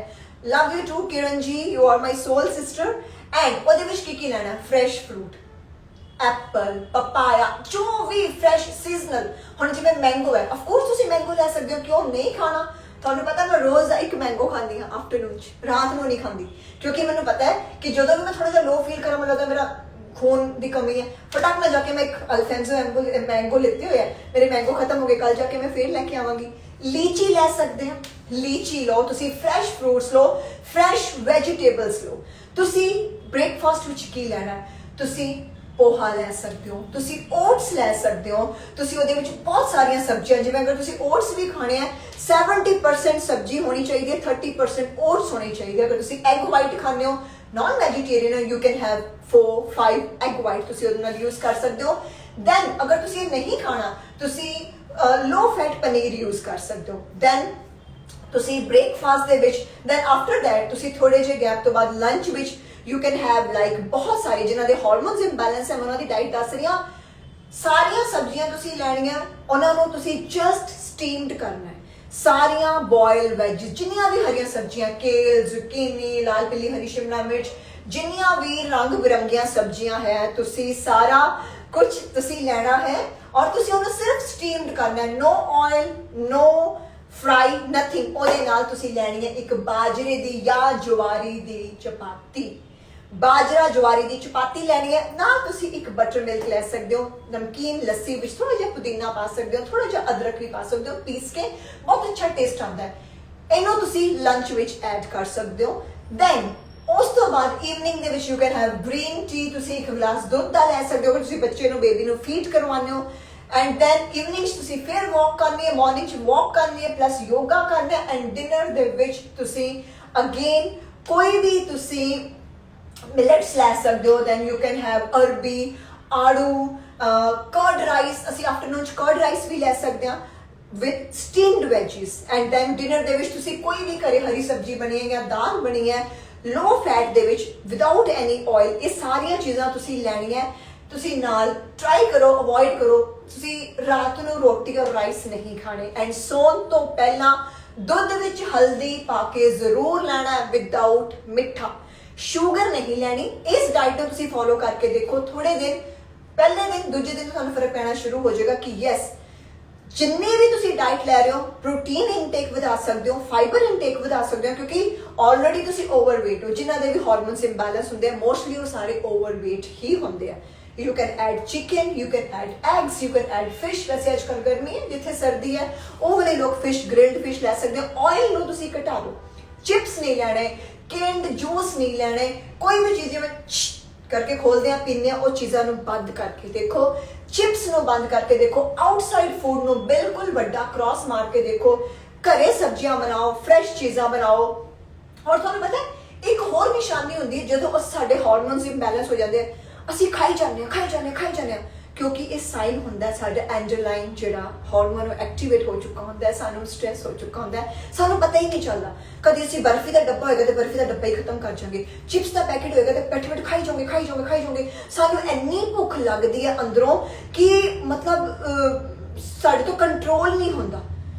Love you too Kiran ji, you are my soul sister. And ਉਹਦੇ ਵਿੱਚ ਕੀ ਲੈਣਾ? ਫਰੈਸ਼ ਫਰੂਟ, ਐਪਲ, ਪਪਾਇਆ, ਜੋ ਵੀ ਫਰੈਸ਼ ਸੀਜ਼ਨਲ। ਹੁਣ ਜਿਵੇਂ ਮੈਂਗੋ ਹੈ, ਆਫ ਕੋਰਸ ਤੁਸੀਂ ਮੈਂਗੋ ਲੈ ਸਕਦੇ ਹੋ, ਕਿਉਂ ਨਹੀਂ ਖਾਣਾ? ਤੁਹਾਨੂੰ ਪਤਾ ਮੈਂ ਰੋਜ਼ ਦਾ ਇੱਕ ਮੈਂਗੋ ਖਾਂਦੀ ਹਾਂ ਆਫਟਰਨੂਨ 'ਚ, ਰਾਤ ਨੂੰ ਨਹੀਂ ਖਾਂਦੀ, ਕਿਉਂਕਿ ਮੈਨੂੰ ਪਤਾ ਹੈ ਕਿ ਜਦੋਂ ਵੀ ਮੈਂ ਥੋੜਾ ਜਿਹਾ ਲੋ ਫੀਲ ਕਰਾਂ, ਮੈਨੂੰ ਲੱਗਦਾ ਮੇਰਾ खून ਦੀ ਕਮੀ ਹੈ, ਫਟਾਕ ਨਾਲ ਜਾ ਕੇ ਮੈਂ ਇੱਕ ਅਲਫੈਂਜ਼ੋ ਮੈਂਗੋ ਲਿੱਤੇ ਹੋਏ ਹੈ, ਮੇਰੇ ਮੈਂਗੋ ਖਤਮ ਹੋ ਗਏ, ਕੱਲ ਜਾ ਕੇ ਮੈਂ ਫੇਰ ਲੈ ਕੇ ਆਵਾਂਗੀ। ਲੀਚੀ ਲੈ ਸਕਦੇ ਹਾਂ, ਲੀਚੀ ਲਓ ਤੁਸੀਂ, ਫਰੈਸ਼ ਫਰੂਟਸ ਲਓ, ਫਰੈਸ਼ ਵੈਜੀਟੇਬਲਸ ਲਓ। ਤੁਸੀਂ ਬ੍ਰੇਕਫਾਸਟ ਵਿੱਚ ਕੀ ਲੈਣਾ? ਤੁਸੀਂ ਪੋਹਾ ਲੈ ਸਕਦੇ ਹੋ, ਤੁਸੀਂ ਓਟਸ ਲੈ ਸਕਦੇ ਹੋ, ਤੁਸੀਂ ਉਹਦੇ ਵਿੱਚ ਬਹੁਤ ਸਾਰੀਆਂ ਸਬਜ਼ੀਆਂ, ਜਿਵੇਂ ਅਗਰ ਤੁਸੀਂ ਓਟਸ ਵੀ ਖਾਣੇ ਆ 70% ਸਬਜ਼ੀ ਹੋਣੀ ਚਾਹੀਦੀ ਹੈ, 30% ਓਟਸ ਹੋਣੇ ਚਾਹੀਦੇ। ਅਗਰ ਤੁਸੀਂ ਐਗ ਵਾਈਟ ਖਾਂਦੇ ਹੋ, non vegetarian, you can have 4-5 egg white ਤੁਸੀਂ ਉਹਦੇ ਨਾਲ ਯੂਜ਼ ਕਰ ਸਕਦੇ ਹੋ। ਦੈਨ ਅਗਰ ਤੁਸੀਂ ਇਹ ਨਹੀਂ ਖਾਣਾ, ਤੁਸੀਂ ਲੋ ਫੈਟ ਪਨੀਰ ਯੂਜ਼ ਕਰ ਸਕਦੇ ਹੋ। ਦੈਨ ਤੁਸੀਂ ਬ੍ਰੇਕਫਾਸਟ ਦੇ ਵਿੱਚ, ਦੈਨ ਆਫਟਰ ਦੈਟ ਤੁਸੀਂ ਥੋੜੇ ਜਿਹੇ ਗੈਪ ਤੋਂ ਬਾਅਦ ਲੰਚ ਵਿੱਚ ਯੂ ਕੈਨ ਹੈਵ ਲਾਈਕ ਬਹੁਤ ਸਾਰੇ ਜਿਨ੍ਹਾਂ ਦੇ ਹਾਰਮੋਨਸ ਇੰਬੈਲੈਂਸ ਹੈ, ਉਹਨਾਂ ਦੀ ਡਾਈਟ ਦੱਸ ਰਹੀ ਹਾਂ। ਸਾਰੀਆਂ ਸਬਜ਼ੀਆਂ ਤੁਸੀਂ ਲੈਣੀਆਂ, ਉਹਨਾਂ ਨੂੰ ਤੁਸੀਂ ਜਸਟ ਸਟੀਮਡ ਕਰਨਾ ਹੈ। ਸਾਰੀਆਂ ਬੋਇਲ ਵੈਜ, ਜਿੰਨੀਆਂ ਵੀ ਹਰੀਆਂ ਸਬਜ਼ੀਆਂ, ਕੇਲ, ਜ਼ੁਕੀਨੀ, ਲਾਲ ਪੀਲੀ ਹਰੀ ਸ਼ਿਮਲਾ ਮਿਰਚ, ਜਿੰਨੀਆਂ ਵੀ ਰੰਗ ਬਿਰੰਗੀਆਂ ਸਬਜ਼ੀਆਂ ਹੈ, ਤੁਸੀਂ ਸਾਰਾ ਕੁਝ ਤੁਸੀਂ ਲੈਣਾ ਹੈ ਔਰ ਤੁਸੀਂ ਉਹਨੂੰ ਸਿਰਫ ਸਟੀਮਡ ਕਰਨਾ ਹੈ। ਨੋ ਆਇਲ, ਨੋ ਫਰਾਈ, ਨਥਿੰਗ। ਉਹਦੇ ਨਾਲ ਤੁਸੀਂ ਲੈਣੀ ਹੈ ਇੱਕ ਬਾਜਰੇ ਦੀ ਜਾਂ ਜਵਾਰੀ ਦੀ ਚਪਾਤੀ। ਬਾਜਰਾ ਜਵਾਰੀ ਦੀ ਚਪਾਤੀ ਲੈਣੀ ਹੈ ਨਾਲ। ਤੁਸੀਂ ਇੱਕ ਬਟਰ ਮਿਲਕ ਲੈ ਸਕਦੇ ਹੋ, ਨਮਕੀਨ ਲੱਸੀ ਵਿੱਚ ਥੋੜਾ ਜਿਹਾ ਪੁਦੀਨਾ ਪਾ ਸਕਦੇ ਹੋ, ਥੋੜਾ ਜਿਹਾ ਅਦਰਕ ਵੀ ਪਾ ਸਕਦੇ ਹੋ ਪੀਸ ਕੇ, ਬਹੁਤ ਅੱਛਾ ਟੇਸਟ ਆਉਂਦਾ ਹੈ। ਇਹਨੂੰ ਤੁਸੀਂ ਲੰਚ ਵਿੱਚ ਐਡ ਕਰ ਸਕਦੇ ਹੋ। ਦੈਨ ਉਸ ਤੋਂ ਬਾਅਦ ਈਵਨਿੰਗ ਦੇ ਵਿੱਚ you can have green tea, ਤੁਸੀਂ ਇੱਕ ਗਲਾਸ ਦੁੱਧ ਦਾ ਲੈ ਸਕਦੇ ਹੋ, ਤੁਸੀਂ ਬੱਚੇ ਨੂੰ, ਬੇਬੀ ਨੂੰ ਫੀਡ ਕਰਵਾਉਂਦੇ ਹੋ। ਐਂਡ ਦੈਨ ਈਵਨਿੰਗ 'ਚ ਤੁਸੀਂ ਫਿਰ ਵਾਕ ਕਰਨੀ ਹੈ, ਮਾਰਨਿੰਗ 'ਚ ਵਾਕ ਕਰਨੀ ਹੈ ਪਲੱਸ ਯੋਗਾ ਕਰਨਾ ਹੈ। ਐਂਡ ਡਿਨਰ ਦੇ ਵਿੱਚ ਤੁਸੀਂ ਅਗੇਨ ਕੋਈ ਵੀ ਤੁਸੀਂ ਮਿਲਟਸ ਲੈ ਸਕਦੇ ਹੋ। Then you can have arbi, aadu, curd rice, ਅਸੀਂ ਆਫਟਰਨੂਨ 'ਚ ਕਰਡ ਰਾਈਸ ਵੀ ਲੈ ਸਕਦੇ ਹਾਂ with steamed veggies. And then dinner ਦੇ ਵਿੱਚ ਤੁਸੀਂ ਕੋਈ ਵੀ ਘਰੇ ਹਰੀ ਸਬਜ਼ੀ ਬਣੀ ਹੈ ਜਾਂ ਦਾਲ ਬਣੀ ਹੈ ਲੋ ਫੈਟ ਦੇ ਵਿੱਚ ਵਿਦਾਊਟ ਐਨੀ ਆਇਲ, ਇਹ ਸਾਰੀਆਂ ਚੀਜ਼ਾਂ ਤੁਸੀਂ ਲੈਣੀਆਂ। ਤੁਸੀਂ ਨਾਲ ਟਰਾਈ ਕਰੋ, ਅਵੋਇਡ ਕਰੋ, ਤੁਸੀਂ ਰਾਤ ਨੂੰ ਰੋਟੀ ਔਰ ਰਾਈਸ ਨਹੀਂ ਖਾਣੇ। ਐਂਡ ਸੌਣ ਤੋਂ ਪਹਿਲਾਂ ਦੁੱਧ ਵਿੱਚ ਹਲਦੀ ਪਾ ਕੇ ਜ਼ਰੂਰ ਲੈਣਾ ਵਿਦਾਊਟ ਮਿੱਠਾ। ਸ਼ੂਗਰ ਨਹੀਂ ਲੈਣੀ। ਇਸ ਡਾਈਟ ਨੂੰ ਤੁਸੀਂ ਫੋਲੋ ਕਰਕੇ ਦੇਖੋ, ਥੋੜੇ ਦਿਨ, ਪਹਿਲੇ ਦਿਨ ਦੂਜੇ ਦਿਨ ਤੁਹਾਨੂੰ ਫਰਕ ਪੈਣਾ ਸ਼ੁਰੂ ਹੋ ਜਾਏਗਾ ਕਿ ਯੈਸ, ਜਿੰਨੇ ਵੀ ਤੁਸੀਂ ਡਾਈਟ ਲੈ ਰਹੇ ਹੋ, ਪ੍ਰੋਟੀਨ ਇਨਟੇਕ ਵਧਾ ਸਕਦੇ ਹੋ, ਫਾਈਬਰ ਇਨਟੇਕ ਵਧਾ ਸਕਦੇ ਹੋ, ਕਿਉਂਕਿ ਆਲਰੇਡੀ ਤੁਸੀਂ ਓਵਰਵੇਟ ਹੋ। ਜਿਨ੍ਹਾਂ ਦੇ ਵੀ ਹਾਰਮੋਨਸ ਇੰਬੈਲੈਂਸ ਹੁੰਦੇ ਆ, ਮੋਸਟਲੀ ਉਹ ਸਾਰੇ ਓਵਰਵੇਟ ਹੀ ਹੁੰਦੇ ਆ। You can add chicken, you can add eggs, you can add fish। वैसे आजकल गर्मी है, जिथे सर्दी है वो वाले लोग फिश, ग्रिल्ड फिश ले सकते हो। ऑयल नो तुसी घटा दो, चिप्स नहीं लेने, कैंड जूस नहीं लेने, कोई भी चीज़ में करके खोलते हैं पीने, वो चीज़ों को बंद करके देखो। चिप्स नो बंद करके देखो, आउटसाइड फूड नो बिल्कुल बड़ा क्रॉस मार के देखो। घरे सब्जियां बनाओ, फ्रैश चीज़ां बनाओ। और तुहानू पता है एक होर निशानी होंदी है जो साडे हार्मोन्स इंबैलेंस हो जाते हैं, ਅਸੀਂ ਖਾਈ ਜਾਂਦੇ ਹਾਂ, ਕਿਉਂਕਿ ਇਹ ਸਾਈਨ ਹੁੰਦਾ ਹੈ ਸਾਡਾ ਐਂਡਰਲਾਈਨ ਜਿਹੜਾ ਹਾਰਮੋਨ ਐਕਟੀਵੇਟ ਹੋ ਚੁੱਕਾ ਹੁੰਦਾ ਹੈ, ਸਾਨੂੰ ਸਟ੍ਰੈਸ ਹੋ ਚੁੱਕਾ ਹੁੰਦਾ ਹੈ, ਸਾਨੂੰ ਪਤਾ ਹੀ ਨਹੀਂ ਚੱਲਦਾ। ਕਦੀ ਅਸੀਂ ਬਰਫੀ ਦਾ ਡੱਬਾ ਹੋਏਗਾ ਤੇ ਬਰਫੀ ਦਾ ਡੱਬਾ ਹੀ ਖਤਮ ਕਰ ਜਾਵਾਂਗੇ, ਚਿਪਸ ਦਾ ਪੈਕੇਟ ਹੋਏਗਾ ਤੇ ਬੈਠੇ ਖਾਈ ਜਾਓਗੇ। ਸਾਨੂੰ ਇੰਨੀ ਭੁੱਖ ਲੱਗਦੀ ਹੈ ਅੰਦਰੋਂ ਕਿ ਮਤਲਬ ਸਾਡੇ ਤੋਂ ਕੰਟਰੋਲ ਨਹੀਂ ਹੁੰਦਾ।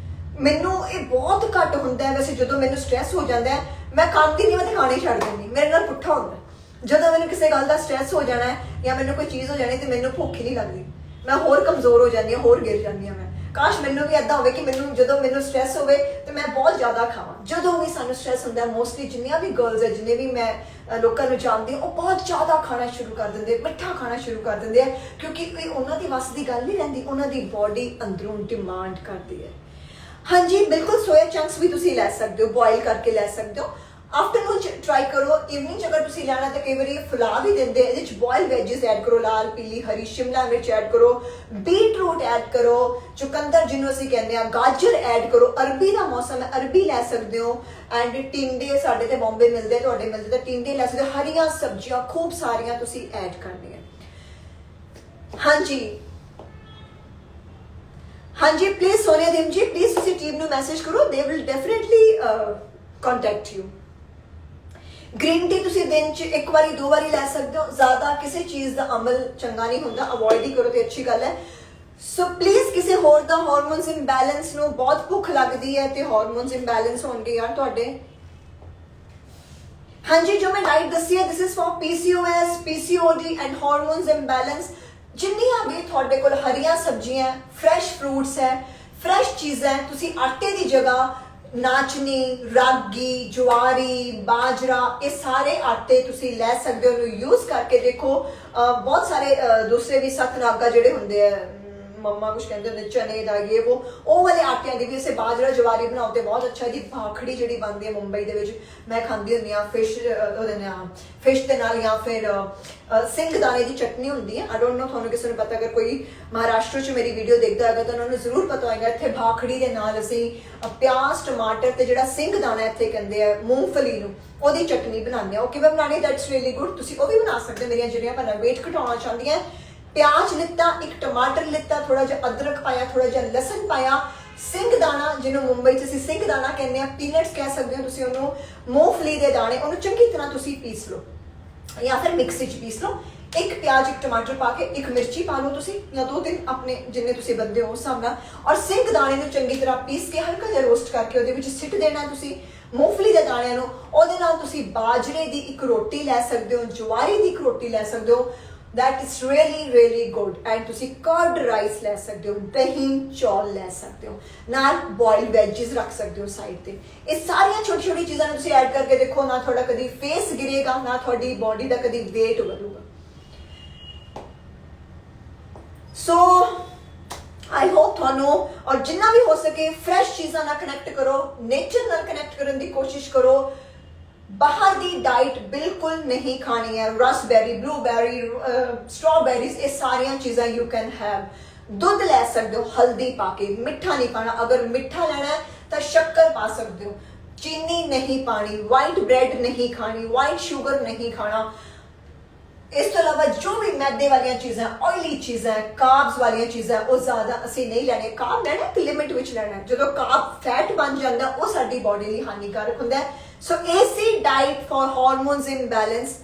ਮੈਨੂੰ ਇਹ ਬਹੁਤ ਘੱਟ ਹੁੰਦਾ ਹੈ। ਵੈਸੇ ਜਦੋਂ ਮੈਨੂੰ ਸਟ੍ਰੈਸ ਹੋ ਜਾਂਦਾ ਹੈ, ਮੈਂ ਖਾਂਦੀ ਨਹੀਂ, ਮੈਂ ਤਾਂ ਖਾਣਾ ਹੀ ਛੱਡ ਦਿੰਦੀ। ਮੇਰੇ ਨਾਲ ਪੁੱਠਾ ਹੁੰਦਾ, ਜਦੋਂ ਮੈਨੂੰ ਕਿਸੇ ਗੱਲ ਦਾ ਸਟ੍ਰੈਸ ਹੋ ਜਾਣਾ ਹੈ ਜਾਂ ਮੈਨੂੰ ਕੋਈ ਚੀਜ਼ ਹੋ ਜਾਣੀ ਤੇ ਮੈਨੂੰ ਭੁੱਖ ਹੀ ਨਹੀਂ ਲੱਗਦੀ, ਮੈਂ ਹੋਰ ਕਮਜ਼ੋਰ ਹੋ ਜਾਂਦੀ ਹਾਂ, ਹੋਰ ਗਿਰ ਜਾਂਦੀ ਹਾਂ। ਮੈਂ ਕਾਸ਼ ਮੈਨੂੰ ਵੀ ਇੱਦਾਂ ਹੋਵੇ ਕਿ ਜਦੋਂ ਮੈਨੂੰ ਸਟ੍ਰੈਸ ਹੋਵੇ ਤੇ ਮੈਂ ਬਹੁਤ ਜ਼ਿਆਦਾ ਖਾਵਾਂ। ਜਦੋਂ ਵੀ ਸਾਨੂੰ ਸਟ੍ਰੈਸ ਹੁੰਦਾ, ਮੋਸਟਲੀ ਜਿੰਨੀਆਂ ਵੀ ਗਰਲਸ ਹੈ, ਜਿੰਨੇ ਵੀ ਮੈਂ ਲੋਕਾਂ ਨੂੰ ਜਾਣਦੀ ਹਾਂ, ਉਹ ਬਹੁਤ ਜ਼ਿਆਦਾ ਖਾਣਾ ਸ਼ੁਰੂ ਕਰ ਦਿੰਦੇ, ਮਿੱਠਾ ਖਾਣਾ ਸ਼ੁਰੂ ਕਰ ਦਿੰਦੇ ਆ, ਕਿਉਂਕਿ ਇਹ ਉਹਨਾਂ ਦੀ ਵੱਸ ਦੀ ਗੱਲ ਨਹੀਂ ਰਹਿੰਦੀ, ਉਹਨਾਂ ਦੀ ਬੋਡੀ ਅੰਦਰੋਂ ਡਿਮਾਂਡ ਕਰਦੀ ਹੈ। ਹਾਂਜੀ ਬਿਲਕੁਲ, ਸੋਇਆ ਚੰਕਸ ਵੀ ਤੁਸੀਂ ਲੈ ਸਕਦੇ ਹੋ, ਬੋਇਲ ਕਰਕੇ ਲੈ ਸਕਦੇ ਹੋ। आफ्टरनून ट्राई करो। इवनिंग अगर तुम लाना तो कई बार फुला भी देंगे, ये बॉयल वेजिस ऐड करो, लाल पीली हरी शिमला मिर्च ऐड करो, बीटरूट ऐड करो, चुकंदर जिन्हों असीं कहते हैं, गाजर ऐड करो। अरबी का मौसम है, अरबी लै सकते हो। एंड टिंडे साडे ते बॉम्बे मिलते, तुहाडे मिलते तो टिंडे लै सकते हो। हरियां सब्जियां खूब सारियां तुसीं ऐड करनियां। हाँ जी, हाँ जी, प्लीज सोनिया दीम जी, प्लीज तुसीं टीम नूं मैसेज करो, they will definitely contact you. Green tea तुसीं दिन च एक बारी 2 बारी लै सकते हो, ज़्यादा किसी चीज़ का अमल चंगा नहीं होंदा, अवॉइड ही करो तो अच्छी गल है। ਸੋ ਪਲੀਜ਼ ਕਿਸੇ ਹੋਰ ਦਾ ਹਾਰਮੋਨਸ ਇੰਬੈਲੈਂਸ ਨੂੰ ਬਹੁਤ ਭੁੱਖ ਲੱਗਦੀ ਹੈ ਤੇ ਹਾਰਮੋਨਸ ਇੰਬੈਲੈਂਸ ਹੋਣਗੇ ਯਾਰ ਤੁਹਾਡੇ। ਹਾਂਜੀ ਜੋ ਮੈਂ ਡਾਈਟ ਦੱਸੀ ਹੈ, this is for PCOS, PCOD and hormones imbalance. ਜਿੰਨੀਆਂ ਵੀ ਤੁਹਾਡੇ ਕੋਲ ਹਰੀਆਂ ਸਬਜ਼ੀਆਂ, ਫਰੈਸ਼ ਫਰੂਟਸ ਹੈ, ਫਰੈਸ਼ ਚੀਜ਼ਾਂ, ਤੁਸੀਂ ਆਟੇ ਦੀ ਜਗ੍ਹਾ ਨਾਚਨੀ, ਰਾਗੀ, ਜਵਾਰੀ, ਬਾਜਰਾ, ਇਹ ਸਾਰੇ ਆਟੇ ਤੁਸੀਂ ਲੈ ਸਕਦੇ ਹੋ, ਉਹਨੂੰ ਯੂਜ਼ ਕਰਕੇ ਦੇਖੋ। ਬਹੁਤ ਸਾਰੇ ਦੂਸਰੇ ਵੀ ਸਤਨਾਗਾ ਜਿਹੜੇ ਹੁੰਦੇ ਆ, ਮੰਮਾ ਕੁਝ ਕਹਿੰਦੇ ਹੁੰਦੇ ਚਨੇ ਦਾ ये वो वाले आटियां ਦੀ ਵੀ ਇਸੇ ਬਾਜਰਾ ਜਵਾਰੀ ਬਣਾਓ ਤੇ ਬਹੁਤ ਅੱਛਾ ਜੀ। ਭਾਖੜੀ ਜਿਹੜੀ ਬਣਦੀ ਹੈ ਮੁੰਬਈ ਦੇ ਵਿੱਚ, ਮੈਂ ਖਾਂਦੀ ਹੁੰਦੀ ਹਾਂ ਫਿਸ਼ ਦੇ ਨਾਲ, ਜਾਂ ਫਿਰ ਸਿੰਘ ਦਾਣੇ ਦੀ ਚਟਨੀ ਹੁੰਦੀ ਹੈ। ਆਈ ਡੋਂਟ ਨੋ ਤੁਹਾਨੂੰ ਕਿਸੇ ਨੂੰ ਪਤਾ, ਅਗਰ ਕੋਈ ਮਹਾਰਾਸ਼ਟਰ 'ਚ ਮੇਰੀ ਵੀਡੀਓ ਦੇਖਦਾ ਹੋਏਗਾ ਤਾਂ ਉਹਨਾਂ ਨੂੰ ਜ਼ਰੂਰ ਪਤਾ ਹੋਏਗਾ। ਇੱਥੇ ਭਾਖੜੀ ਦੇ ਨਾਲ ਅਸੀਂ ਪਿਆਜ਼, ਟਮਾਟਰ ਤੇ ਜਿਹੜਾ ਸਿੰਘ ਦਾਣਾ ਇੱਥੇ ਕਹਿੰਦੇ ਆ ਮੂੰਗਫਲੀ ਨੂੰ, ਉਹਦੀ ਚਟਨੀ ਬਣਾਉਂਦੇ ਆ। ਉਹ ਕਿਵੇਂ ਬਣਾਉਣੀ, ਦੈਟਸ ਰੀਅਲੀ ਗੁੱਡ। ਤੁਸੀਂ ਉਹ ਵੀ ਬਣਾ ਸਕਦੇ ਹੋ। ਮੇਰੀਆਂ ਜਿਹੜੀਆਂ ਭੈਣਾਂ ਵੇਟ ਘਟਾਉਣਾ ਚਾਹੁੰਦੀਆਂ, प्याज लिता, एक टमाटर लिता, थोड़ा जिहा अदरक पाया, थोड़ा जिहा लसन पाया, सिंग दाना जिन्हों मुंबई च सिंग दाना कहते हैं, पीनट्स कह सकते हो तुसीं उहनूं, मूंगफली दे दाने, उहनूं चंगी तरह तुसीं पीस लो या फिर मिक्सी च पीस लो। एक प्याज, एक टमाटर पा के, एक मिर्ची पा लो तुसीं, या 2-3 अपने जिन्ने तुसीं बंदे हो उस हिसाब नाल, और सिंग दाने नूं चंगी तरह पीस के हल्का जिहा रोस्ट करके उहदे विच सिट देना तुसीं मूंगफली दे दाणिਆਂ ਨੂੰ। ਉਹਦੇ ਨਾਲ ਤੁਸੀਂ ਬਾਜਰੇ ਦੀ ਇੱਕ ਰੋਟੀ ਲੈ ਸਕਦੇ ਹੋ, ਜਵਾਰੀ ਦੀ ਇੱਕ ਰੋਟੀ ਲੈ ਸਕਦੇ ਹੋ। that is really good। and ਤੁਸੀਂ curd rice ਲੈ ਸਕਦੇ ਹੋ, ਦਹੀਂ ਚੌਲ ਲੈ ਸਕਦੇ ਹੋ, ਨਾਲ boiled veggies ਰੱਖ ਸਕਦੇ ਹੋ ਸਾਈਡ ਤੇ। ਇਹ ਸਾਰੀਆਂ ਛੋਟੀ ਛੋਟੀ ਚੀਜ਼ਾਂ ਨੂੰ ਤੁਸੀਂ ਐਡ ਕਰਕੇ ਦੇਖੋ, ਨਾ ਤੁਹਾਡਾ ਕਦੀ ਫੇਸ ਗਿਰੇਗਾ, ਨਾ ਤੁਹਾਡੀ ਬੋਡੀ ਦਾ ਕਦੀ weight ਵਧੂਗਾ। ਸੋ ਆਈ ਹੋਪ ਤੁਹਾਨੂੰ, ਔਰ ਜਿੰਨਾ ਵੀ ਹੋ ਸਕੇ ਫਰੈਸ਼ ਚੀਜ਼ਾਂ ਨਾਲ ਕਨੈਕਟ ਕਰੋ, ਨੇਚਰ ਨਾਲ ਕਨੈਕਟ ਕਰਨ ਦੀ ਕੋਸ਼ਿਸ਼ ਕਰੋ। बाहर दी डाइट बिल्कुल नहीं खानी है। रसबेरी, ब्लूबेरी, स्ट्रॉबेरीज, ये सारिया चीज़ां यू कैन हैव। दुध ले सकते हो हल्दी पा के, मिठा नहीं पाना। अगर मिठा लेना है तो शक्कर पा सकते हो, चीनी नहीं पानी, वाइट ब्रेड नहीं खानी, वाइट शुगर नहीं खाना। इस तो अलावा जो भी मैदे वाली चीज़ां, ऑयली चीज़ां, कार्ब्स वाली चीज़ां, वो ज़्यादा असीं नहीं लेने। कार्ब लेना एक लिमिट विच लेना, जो कार्ब फैट बन जाता वो साडी बॉडी लई हानिकारक हुंदा है। सो ऐसी डाइट फॉर हार्मोन्स इम्बैलेंस।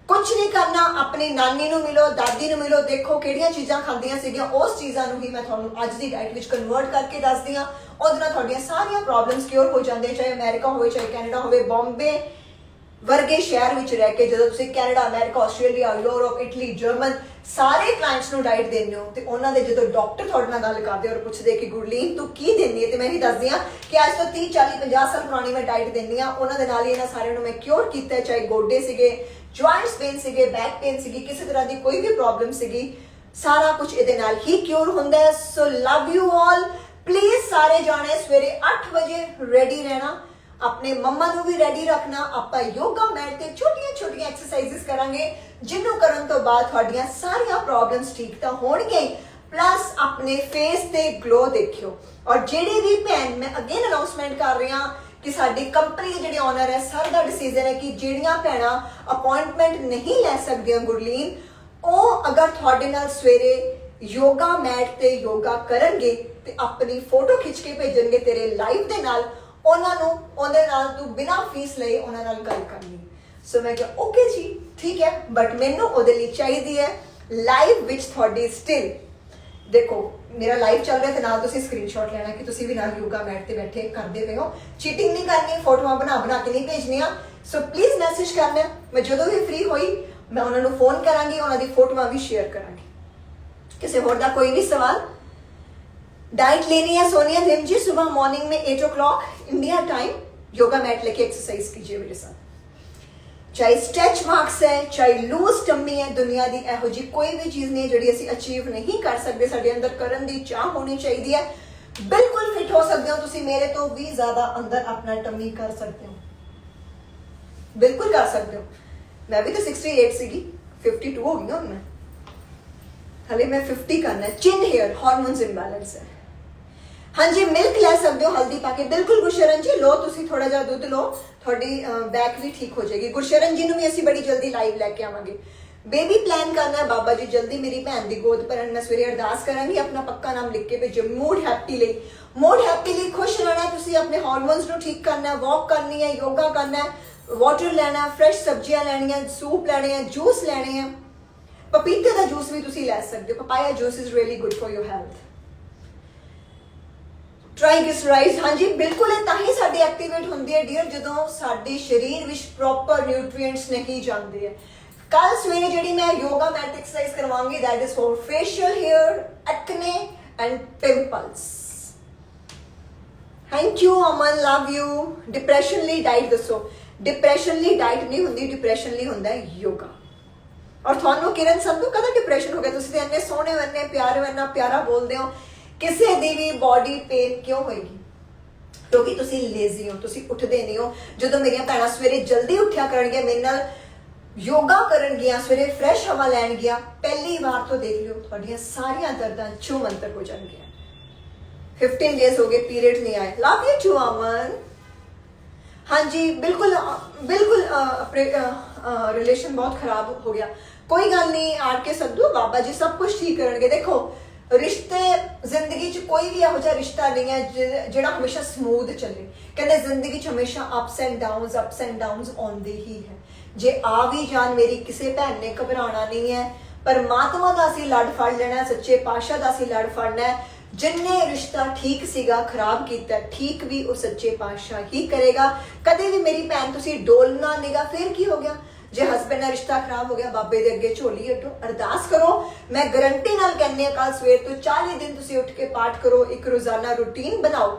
कुछ नहीं करना, अपनी नानी नूं मिलो, दादी नूं मिलो, देखो किहड़ियां चीज़ां खांदियां सीगियां, उस चीज़ां नूं ही मैं तुहानूं अज दी डाइट विच कन्वर्ट करके दसदी हां। ਉਹਦੇ ਨਾਲ ਤੁਹਾਡੀਆਂ ਸਾਰੀਆਂ ਪ੍ਰੋਬਲਮਸ ਕਿਉਰ ਹੋ ਜਾਂਦੇ, ਚਾਹੇ ਅਮਰੀਕਾ ਹੋਵੇ, ਚਾਹੇ ਕੈਨੇਡਾ ਹੋਵੇ। ਬੰਬੇ ਵਰਗੇ ਸ਼ਹਿਰ ਵਿੱਚ ਰਹਿ ਕੇ ਜਦੋਂ ਤੁਸੀਂ Canada, America, Australia, Europe, Italy, German ਸਾਰੇ ਕਲਾਇੰਟਸ ਨੂੰ ਡਾਈਟ ਦਿੰਦੇ ਹੋ, ਤੇ ਉਹਨਾਂ ਦੇ ਜਦੋਂ ਡਾਕਟਰ ਤੁਹਾਡੇ ਨਾਲ ਗੱਲ ਕਰਦੇ ਔਰ ਪੁੱਛਦੇ ਕਿ ਗੁਰਲੀਨ ਤੂੰ ਕੀ ਦਿੰਦੀ ਹੈ, ਤੇ ਮੈਂ ਹੀ ਦੱਸਦੀ ਹਾਂ ਕਿ ਅੱਜ ਤੋਂ 30, 40, 50 ਸਾਲ ਪੁਰਾਣੀ ਮੈਂ ਡਾਈਟ ਦਿੰਦੀ ਹਾਂ। ਉਹਨਾਂ ਦੇ ਨਾਲ ਹੀ ਇਹਨਾਂ ਸਾਰਿਆਂ ਨੂੰ ਮੈਂ ਕਿਉਰ ਕੀਤਾ, ਚਾਹੇ ਗੋਡੇ ਸੀਗੇ, ਜੁਆਇੰਟਸ ਪੇਨ ਸੀਗੇ, ਬੈਕ ਪੇਨ ਸੀਗੀ, ਕਿਸੇ ਤਰ੍ਹਾਂ ਦੀ ਕੋਈ ਵੀ ਪ੍ਰੋਬਲਮ ਸੀਗੀ, ਸਾਰਾ ਕੁਝ ਇਹਦੇ ਨਾਲ ਹੀ ਕਿਉਰ ਹੁੰਦਾ ਹੈ। ਸੋ ਲਵ ਯੂ ਆਲ। ਪਲੀਜ਼ ਸਾਰੇ ਜਾਣੇ ਸਵੇਰੇ 8 ਵਜੇ ਰੈਡੀ ਰਹਿਣਾ, अपने मम्मा ਨੂੰ भी रेडी रखना। ਆਪਾਂ योगा मैट ਤੇ ਛੋਟੀਆਂ ਛੋਟੀਆਂ ਐਕਸਰਸਾਈਜ਼ਸ ਕਰਾਂਗੇ, ਜਿਹਨੂੰ ਕਰਨ ਤੋਂ ਬਾਅਦ ਤੁਹਾਡੀਆਂ ਸਾਰੀਆਂ ਪ੍ਰੋਬਲਮਸ ਠੀਕ ਤਾਂ ਹੋਣਗੇ, ਪਲੱਸ ਆਪਣੇ ਫੇਸ ਤੇ ਗਲੋ ਦੇਖਿਓ। ਔਰ ਜਿਹੜੇ ਵੀ ਭੈਣ, ਮੈਂ ਅਗੇਨ ਅਨਾਉਂਸਮੈਂਟ ਕਰ ਰਹੀ ਹਾਂ ਕਿ ਸਾਡੀ ਕੰਪਨੀ ਦੇ ਜਿਹੜੇ ਓਨਰ ਹੈ, ਸਰ ਦਾ ਡਿਸੀਜਨ ਹੈ ਕਿ ਜਿਹੜੀਆਂ ਭੈਣਾਂ ਅਪਾਇੰਟਮੈਂਟ ਨਹੀਂ ਲੈ ਸਕਦੀਆਂ ਗੁਰਲੀਨ, ਉਹ ਅਗਰ ਤੁਹਾਡੇ ਨਾਲ ਸਵੇਰੇ योगा मैट ਤੇ योगा ਕਰਨਗੇ ਤੇ ਆਪਣੀ ਫੋਟੋ ਖਿੱਚ ਕੇ ਭੇਜਣਗੇ ਤੇਰੇ ਲਾਈਵ ਦੇ ਨਾਲ, ਉਹਨਾਂ ਨੂੰ ਉਹਦੇ ਨਾਲ ਤੂੰ ਬਿਨਾਂ ਫੀਸ ਲਏ ਉਹਨਾਂ ਨਾਲ ਗੱਲ ਕਰਨੀ। ਸੋ ਮੈਂ ਕਿਹਾ ਓਕੇ ਜੀ ਠੀਕ ਹੈ, ਬਟ ਮੈਨੂੰ ਉਹਦੇ ਲਈ ਚਾਹੀਦੀ ਹੈ ਲਾਈਵ ਵਿੱਚ ਤੁਹਾਡੀ ਸਟਿਲ। ਦੇਖੋ ਮੇਰਾ ਲਾਈਵ ਚੱਲ ਰਿਹਾ ਤੇ ਨਾਲ ਤੁਸੀਂ ਸਕਰੀਨਸ਼ਾਟ ਲੈਣਾ ਕਿ ਤੁਸੀਂ ਵੀ ਨਾਲ ਯੋਗਾ ਮੈਟ ਤੇ ਬੈਠੇ ਕਰਦੇ ਪਏ ਹੋ। ਚੀਟਿੰਗ ਨਹੀਂ ਕਰਨੀ, ਫੋਟੋਆਂ ਬਣਾ ਕੇ ਨਹੀਂ ਭੇਜਣੀਆਂ। ਸੋ ਪਲੀਜ਼ ਮੈਸੇਜ ਕਰਨਾ, ਮੈਂ ਜਦੋਂ ਵੀ ਫ੍ਰੀ ਹੋਈ ਮੈਂ ਉਹਨਾਂ ਨੂੰ ਫੋਨ ਕਰਾਂਗੀ, ਉਹਨਾਂ ਦੀ ਫੋਟੋਆਂ ਵੀ ਸ਼ੇਅਰ ਕਰਾਂਗੀ। किसी होर दा कोई भी सवाल? डाइट लेनी है सोनिया धिम जी, सुबह मॉर्निंग में 8 o'clock India time yoga mat लेके एक्सरसाइज कीजिए मेरे साथ। चाहे स्ट्रेच मार्क्स है, चाहे लूज टम्मी है, दुनिया की इहो जी कोई भी चीज़ नहीं जिहड़ी असीं अचीव नहीं कर सकते। साडे अंदर करन दी चाह होनी चाहिए है। बिल्कुल फिट हो सकते हो तुसीं, मेरे तो भी ज़्यादा अंदर अपना टम्मी कर सकते हो, बिल्कुल कर सकते हो। मैं भी तो 68 सीगी, 52 हो गई हूँ मैं, हले मैं 50 करना है। चिन हेयर हार्मोन्स इंबैलेंस है। हाँ जी, मिल्क ले सकते हो हल्दी पा के, बिल्कुल। गुरशरण जी लो, तुसी थोड़ा जा दूध लो, थोड़ी बैक भी ठीक हो जाएगी। गुरशरण जी नूं भी असीं बड़ी जल्दी लाइव लैके आवांगे। बेबी प्लान करना है बाबा जी जल्दी मेरी भैन दी गोद भरन, मैं सवेरे अरदास करांगी, अपना पक्का नाम लिख के भेजो। मूड हैप्पी लई, मूड हैप्पी लई खुश रहना, तुसी अपने हार्मोन्स नूं ठीक करना है, वॉक करनी है, योगा करना है, वाटर लेना है, फ्रैश सब्जियां लैनियां, सूप लैने हैं, जूस लैने हैं, ਪਪੀਤੇ ਦਾ ਜੂਸ ਵੀ ਤੁਸੀਂ ਲੈ ਸਕਦੇ ਹੋ। Papaya juice is really good for your health. Triglycerides, हाँ जी बिल्कुल है, ताही साडी एक्टिवेट होंदी है डियर जदों साडे शरीर विच प्रॉपर न्यूट्रिएंट्स नहीं जांदे है। कल सवेरे जिहड़ी मैं योगा मैट एक्सरसाइज करवाऊंगी that is for facial hair, acne and pimples. Thank you Aman, love you. Depression ली डाइट दसो। डिप्रेशन ली डाइट नहीं होंदी, डिप्रेशन ली होंदा है योगा। और थानू किरण संधू कदा डिप्रेशन हो गया? तुसीं ते इन्ने सोहणे हो, इन्ने प्यारे हो, इन्ना प्यारा बोलदे हो। किसी दी भी बॉडी पेन क्यों होएगी? क्योंकि तुसी लेजी हो, तुसी उठदे नहीं हो। जो मेरिया भैणां सवेरे जल्दी उठ्या करनगियां, मेरे नाल योगा करनगियां, सवेरे फ्रैश हवा लैन गियां, पहली बार तो देख लियो तुहाडियां सारियां दर्दां छू मंतर हो जाणगियां। 15 डेज हो गए पीरियड नहीं आए। लव यू टू अमन। हाँ जी बिल्कुल बिल्कुल रिलेशन बहुत खराब हो गया। कोई गल नहीं, आड़ के सद्दो, बाबा जी सब कुछ ठीक करनगे। देखो रिश्ते जिंदगी च कोई भी इहो जिहा रिश्ता नहीं है जिहड़ा हमेशा स्मूथ चले। कहते जिंदगी च हमेशा अप्स एंड डाउन्स आउंदे ही है। जे आ भी जान मेरी किसी भैन ने घबराना नहीं है। परमात्मा दा असीं लड़ फड़ लेना, सच्चे पातशाह दा असीं लड़ फड़ना है। जिन्ने रिश्ता ठीक सीगा खराब कीता, ठीक भी वो सच्चे पातशाह ही करेगा। कदे भी मेरी भैन तुसीं डोलना निगा, फिर की हो गया? जे हसबैंड का रिश्ता खराब हो गया, बाबे दे अगे झोली अड्डो, अरदास करो। मैं गारंटी नाल कहनी है कल सवेर तो 40 दिन तुसी उठ के पाठ करो, एक रोजाना रूटीन बनाओ।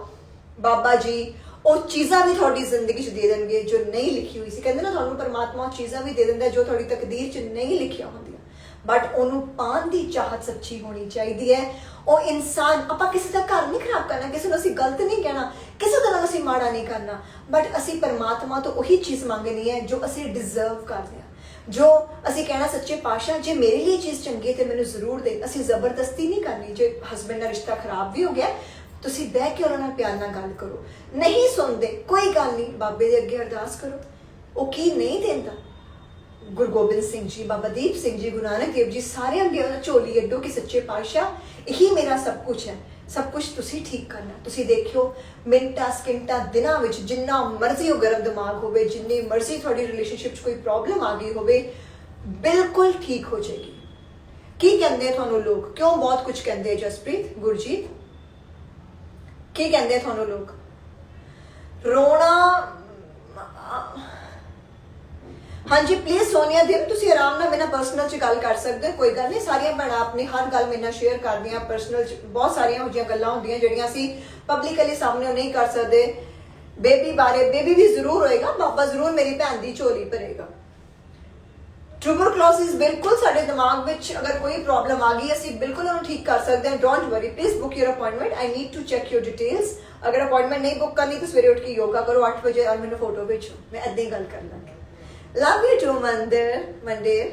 बाबा जी वो चीज़ां भी थोड़ी जिंदगी च दे देंगे जो नहीं लिखी हुई सी। कहते ना थानू परमात्मा चीज़ां भी दे देंदा जो थोड़ी तकदीर च नहीं लिखिया होंदियां, बट उन्होंने पान की चाहत सच्ची होनी चाहिए है। और इंसान आप किसी का घर नहीं खराब करना, किसी को असीं गलत नहीं कहना, किसी का असीं माड़ा नहीं करना, बट असीं परमात्मा तो वही चीज़ मंगनी है जो असीं डिजर्व करते हैं। जो असीं कहना सच्चे पातशाह जे मेरे लिए चीज़ चंगी है तो मैनूं जरूर दे। असीं जबरदस्ती नहीं करनी। जो हसबैंड का रिश्ता खराब भी हो गया, तुसीं बह के उन्हां नाल प्यार नाल गल करो। नहीं सुनते कोई गल नहीं, बाबे दे अगे अरदास करो। वो की नहीं देंदा, गुरु गोबिंद सिंह जी, बाबा दीप सिंह जी, गुरु नानक देव जी, सारे अगे झोली अड्डो कि सच्चे पातशाह यही मेरा सब कुछ है, सब कुछ तुसी ठीक करना। तुसी देखियो मिनटा सकिंटा दिनां विच जिन्ना मर्जी हो गर्म दिमाग होवे, जिन्नी मर्जी थोड़ी रिलेशनशिप च कोई प्रॉब्लम आ गई होवे, बिल्कुल ठीक हो जाएगी। की कहंदे थानू लोग? क्यों बहुत कुछ कहंदे? जसप्रीत, गुरजीत की कहंदे थानू लोग? रोना हाँ जी प्लीज सोनिया देव तुसी आराम नाल मेरे पर्सनल च गल कर सकते हो, कोई गल नहीं। सारियां भैणां अपनी हर गल मेरे नाल शेयर करदियां, पर्सनल च बहुत सारियां होजियां गल्लां होंदियां जिहड़ियां असीं पब्लिकली सामने नहीं कर सकते। बेबी बारे, बेबी भी जरूर होएगा, बाबा जरूर मेरी भैन दी झोली भरेगा। ट्यूबरकुलोसिस बिल्कुल साडे दिमाग विच अगर कोई प्रॉब्लम आ गई असीं बिल्कुल उन्हें ठीक कर सकते हैं। Don't worry, please book your appointment, I need to check your details. अगर अपॉइंटमेंट नहीं बुक करनी तो सवेरे उठ के योगा करो 8 बजे और मैंने फोटो भेजो, मैं ऐसे ही गल कर लांगी। लव यू टू मंदिर।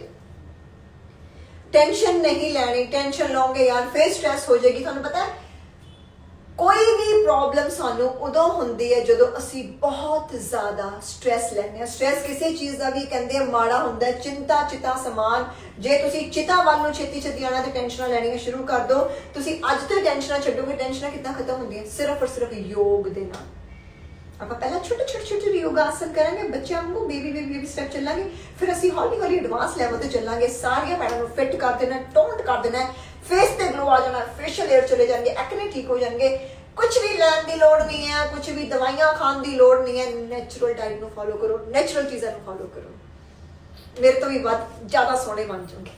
टेंशन नहीं लेनी, टेंशन लोगे यार फिर स्ट्रेस हो जाएगी। थानू पता है कोई भी प्रॉब्लम सानू उदों हुंदी है जदों असी बहुत ज्यादा स्ट्रेस लैने। स्ट्रेस किसी चीज़ का भी कहते माड़ा हुंदा है, चिंता चिता समान। जे तुसी चिता वाल नूं छेती छेती आना तो टेंशन लैनियां शुरू कर दो। तुसी अज तो टेंशन छड्डोगे, टेंशन कितना खत्म होंदियां? सिर्फ और सिर्फ योग दे नाल। आप पहला छोटे छोटे छोटे योगा आसन करेंगे, बच्चों को बेबी बेबी बेबी स्टेप चलांगे, फिर असी हौली हौली एडवांस लैवल ते चलांगे। सारियां भैणां नूं फिट कर देना, टोंट कर देना, फेस ते ग्लो आ जाना, फेशियल हेयर चले जाएंगे, एक्ने ठीक हो जाएंगे। कुछ भी लैन की लोड़ नहीं है, कुछ भी दवाइयां खान की लोड़ नहीं है। नैचुरल डाइट नूं फॉलो करो, नैचुरल चीज़ां नूं फॉलो करो, मेरे तो भी बहुत ज्यादा सोहणे बन जाओगे।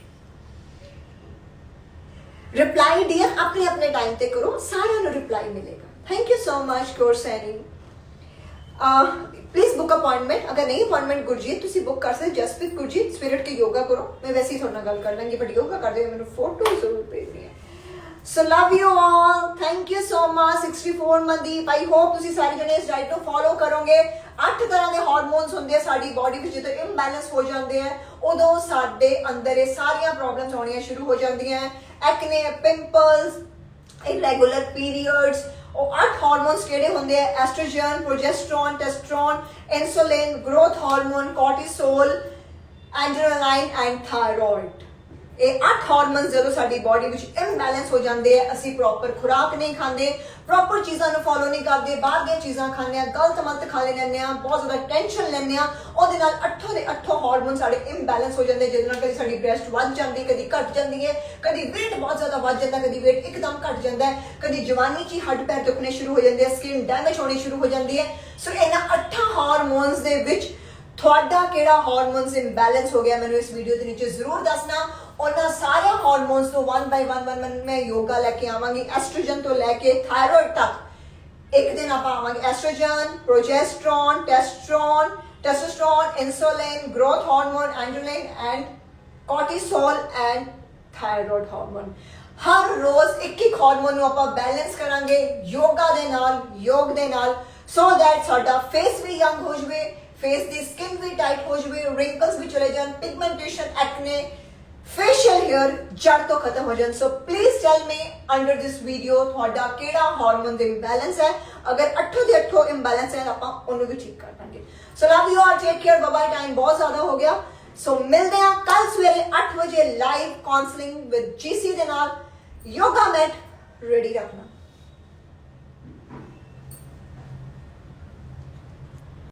रिप्लाई डियर अपने अपने टाइम ते करो, सारियां नूं रिप्लाई मिलेगा। थैंक यू सो मच कोर्सैनी। Please book appointment. अगर नहीं अपॉइंटमेंट गुरजीत तुसी बुक कर सकते। जसप्रीत गुरजीत स्पिरिट के योगा करो, मैं वैसे ही थोड़ा ना गल कर लेंगी, बट योगा कर दे, मैंने फोटो जरूर भेजनी है। So love you all, thank you so much. 64 Mandeep, I hope तुसी सारे जने इस डाइट को फॉलो करोगे। 8 तरह के हार्मोन्स होंदे हैं साडी बॉडी विच, जो इम्बैलेंस हो जाते हैं उदों साडे अंदर ये सारियां प्रॉब्लम्स होनियां शुरू हो जांदियां हैं। Acne, pimples, irregular periods. और 8 हार्मोन्स केड़े होंदे हैं? Oestrogen, progesterone, testosterone, insulin, growth hormone, cortisol, adrenaline and thyroid. ਇਹ 8 ਹਾਰਮੋਨਸ ਜਦੋਂ ਸਾਡੀ ਬਾਡੀ ਵਿੱਚ ਇੰਬੈਲੈਂਸ ਹੋ ਜਾਂਦੇ ਆ, ਅਸੀਂ ਪ੍ਰੋਪਰ ਖੁਰਾਕ ਨਹੀਂ ਖਾਂਦੇ, ਪ੍ਰੋਪਰ ਚੀਜ਼ਾਂ ਨੂੰ ਫੋਲੋ ਨਹੀਂ ਕਰਦੇ, ਬਾਹਰ ਦੀਆਂ ਚੀਜ਼ਾਂ ਖਾਂਦੇ ਆ, ਗਲਤ ਮਲਤ ਖਾ ਲੈਂਦੇ ਆ, ਬਹੁਤ ਜ਼ਿਆਦਾ ਟੈਨਸ਼ਨ ਲੈਂਦੇ ਆ, ਉਹਦੇ ਨਾਲ 8 ਦੇ 8 ਹਾਰਮੋਨ ਸਾਡੇ ਇੰਬੈਲੈਂਸ ਹੋ ਜਾਂਦੇ, ਜਿਹਦੇ ਨਾਲ ਕਦੀ ਸਾਡੀ ਬ੍ਰੈਸਟ ਵੱਧ ਜਾਂਦੀ, ਕਦੀ ਘਟ ਜਾਂਦੀ ਹੈ, ਕਦੀ weight ਬਹੁਤ ਜ਼ਿਆਦਾ ਵੱਧ ਜਾਂਦਾ, ਕਦੀ weight ਇੱਕਦਮ ਘਟ ਜਾਂਦਾ ਹੈ, ਕਦੀ ਜਵਾਨੀ 'ਚ ਹੀ ਹੱਡ ਪੈਰ ਦੁਖਣੇ ਸ਼ੁਰੂ ਹੋ ਜਾਂਦੇ ਆ, ਸਕਿਨ ਡੈਮੇਜ ਹੋਣੀ ਸ਼ੁਰੂ ਹੋ ਜਾਂਦੀ ਹੈ। ਸੋ ਇਹਨਾਂ 8 ਹਾਰਮੋਨਸ ਦੇ ਵਿੱਚ ਤੁਹਾਡਾ ਕਿਹੜਾ ਹਾਰਮੋਨਸ ਇੰਬੈਲੈਂਸ ਹੋ ਗਿਆ, ਮੈਨੂੰ ਇਸ ਵੀਡੀਓ ਦੇ ਨੀਚੇ ਜ਼ਰੂਰ ਦੱਸਣਾ। ਉਹਨਾਂ ਸਾਰੇ ਹਾਰਮੋਨਸ ਨੂੰ 1 by 1 ਮੈਂ ਯੋਗਾ ਲੈ ਕੇ ਆਵਾਂਗੀ, ਐਸਟ੍ਰੋਜਨ ਤੋਂ ਲੈ ਕੇ ਥਾਇਰੋਇਡ ਤੱਕ। ਇੱਕ ਦਿਨ ਆਪਾਂ ਆਵਾਂਗੇ estrogen, progesterone, testosterone, insulin, growth hormone, ਐਂਡ੍ਰੋਲਿਨ and cortisol and thyroid hormone. ਹਰ ਰੋਜ਼ ਇੱਕ ਹਾਰਮੋਨ ਨੂੰ ਆਪਾਂ ਬੈਲੈਂਸ ਕਰਾਂਗੇ ਯੋਗਾ ਦੇ ਨਾਲ, ਯੋਗ ਦੇ ਨਾਲ, ਸੋ ਦੈਟ ਸਾਡਾ ਫੇਸ ਵੀ ਯੰਗ ਹੋ ਜਾਵੇ, ਫੇਸ ਦੀ ਸਕਿਨ ਵੀ ਟਾਈਟ ਹੋ ਜਾਵੇ, ਰਿੰਕਲਸ ਵੀ ਚਲੇ ਜਾਣ, ਪਿਗਮੈਂਟੇਸ਼ਨ, ਐਕਨੇ, facial hair ਜੜ ਤੋਂ ਖਤਮ ਹੋ ਜਾਣ। So please tell me under this video ਤੁਹਾਡਾ ਕਿਹੜਾ ਹਾਰਮੋਨ ਦੇ ਇੰਬੈਲੈਂਸ ਹੈ। ਅਗਰ 8 ਦੇ 8 ਇੰਬੈਲੈਂਸ ਹੈ ਤਾਂ ਆਪਾਂ ਉਹਨੂੰ ਵੀ ਠੀਕ ਕਰ ਦਾਂਗੇ। So love you all, take care, bye bye. Time ਬਹੁਤ ਜ਼ਿਆਦਾ ਹੋ ਗਿਆ, ਸੋ ਮਿਲਦੇ ਹਾਂ ਕੱਲ ਸਵੇਰੇ 8 ਵਜੇ ਲਾਈਵ ਕਾਉਂਸਲਿੰਗ ਵਿਦ ਜੀਸੀ ਦੇ ਨਾਲ। ਯੋਗਾ ਮੈਟ ਰੈਡੀ ਰੱਖਣਾ।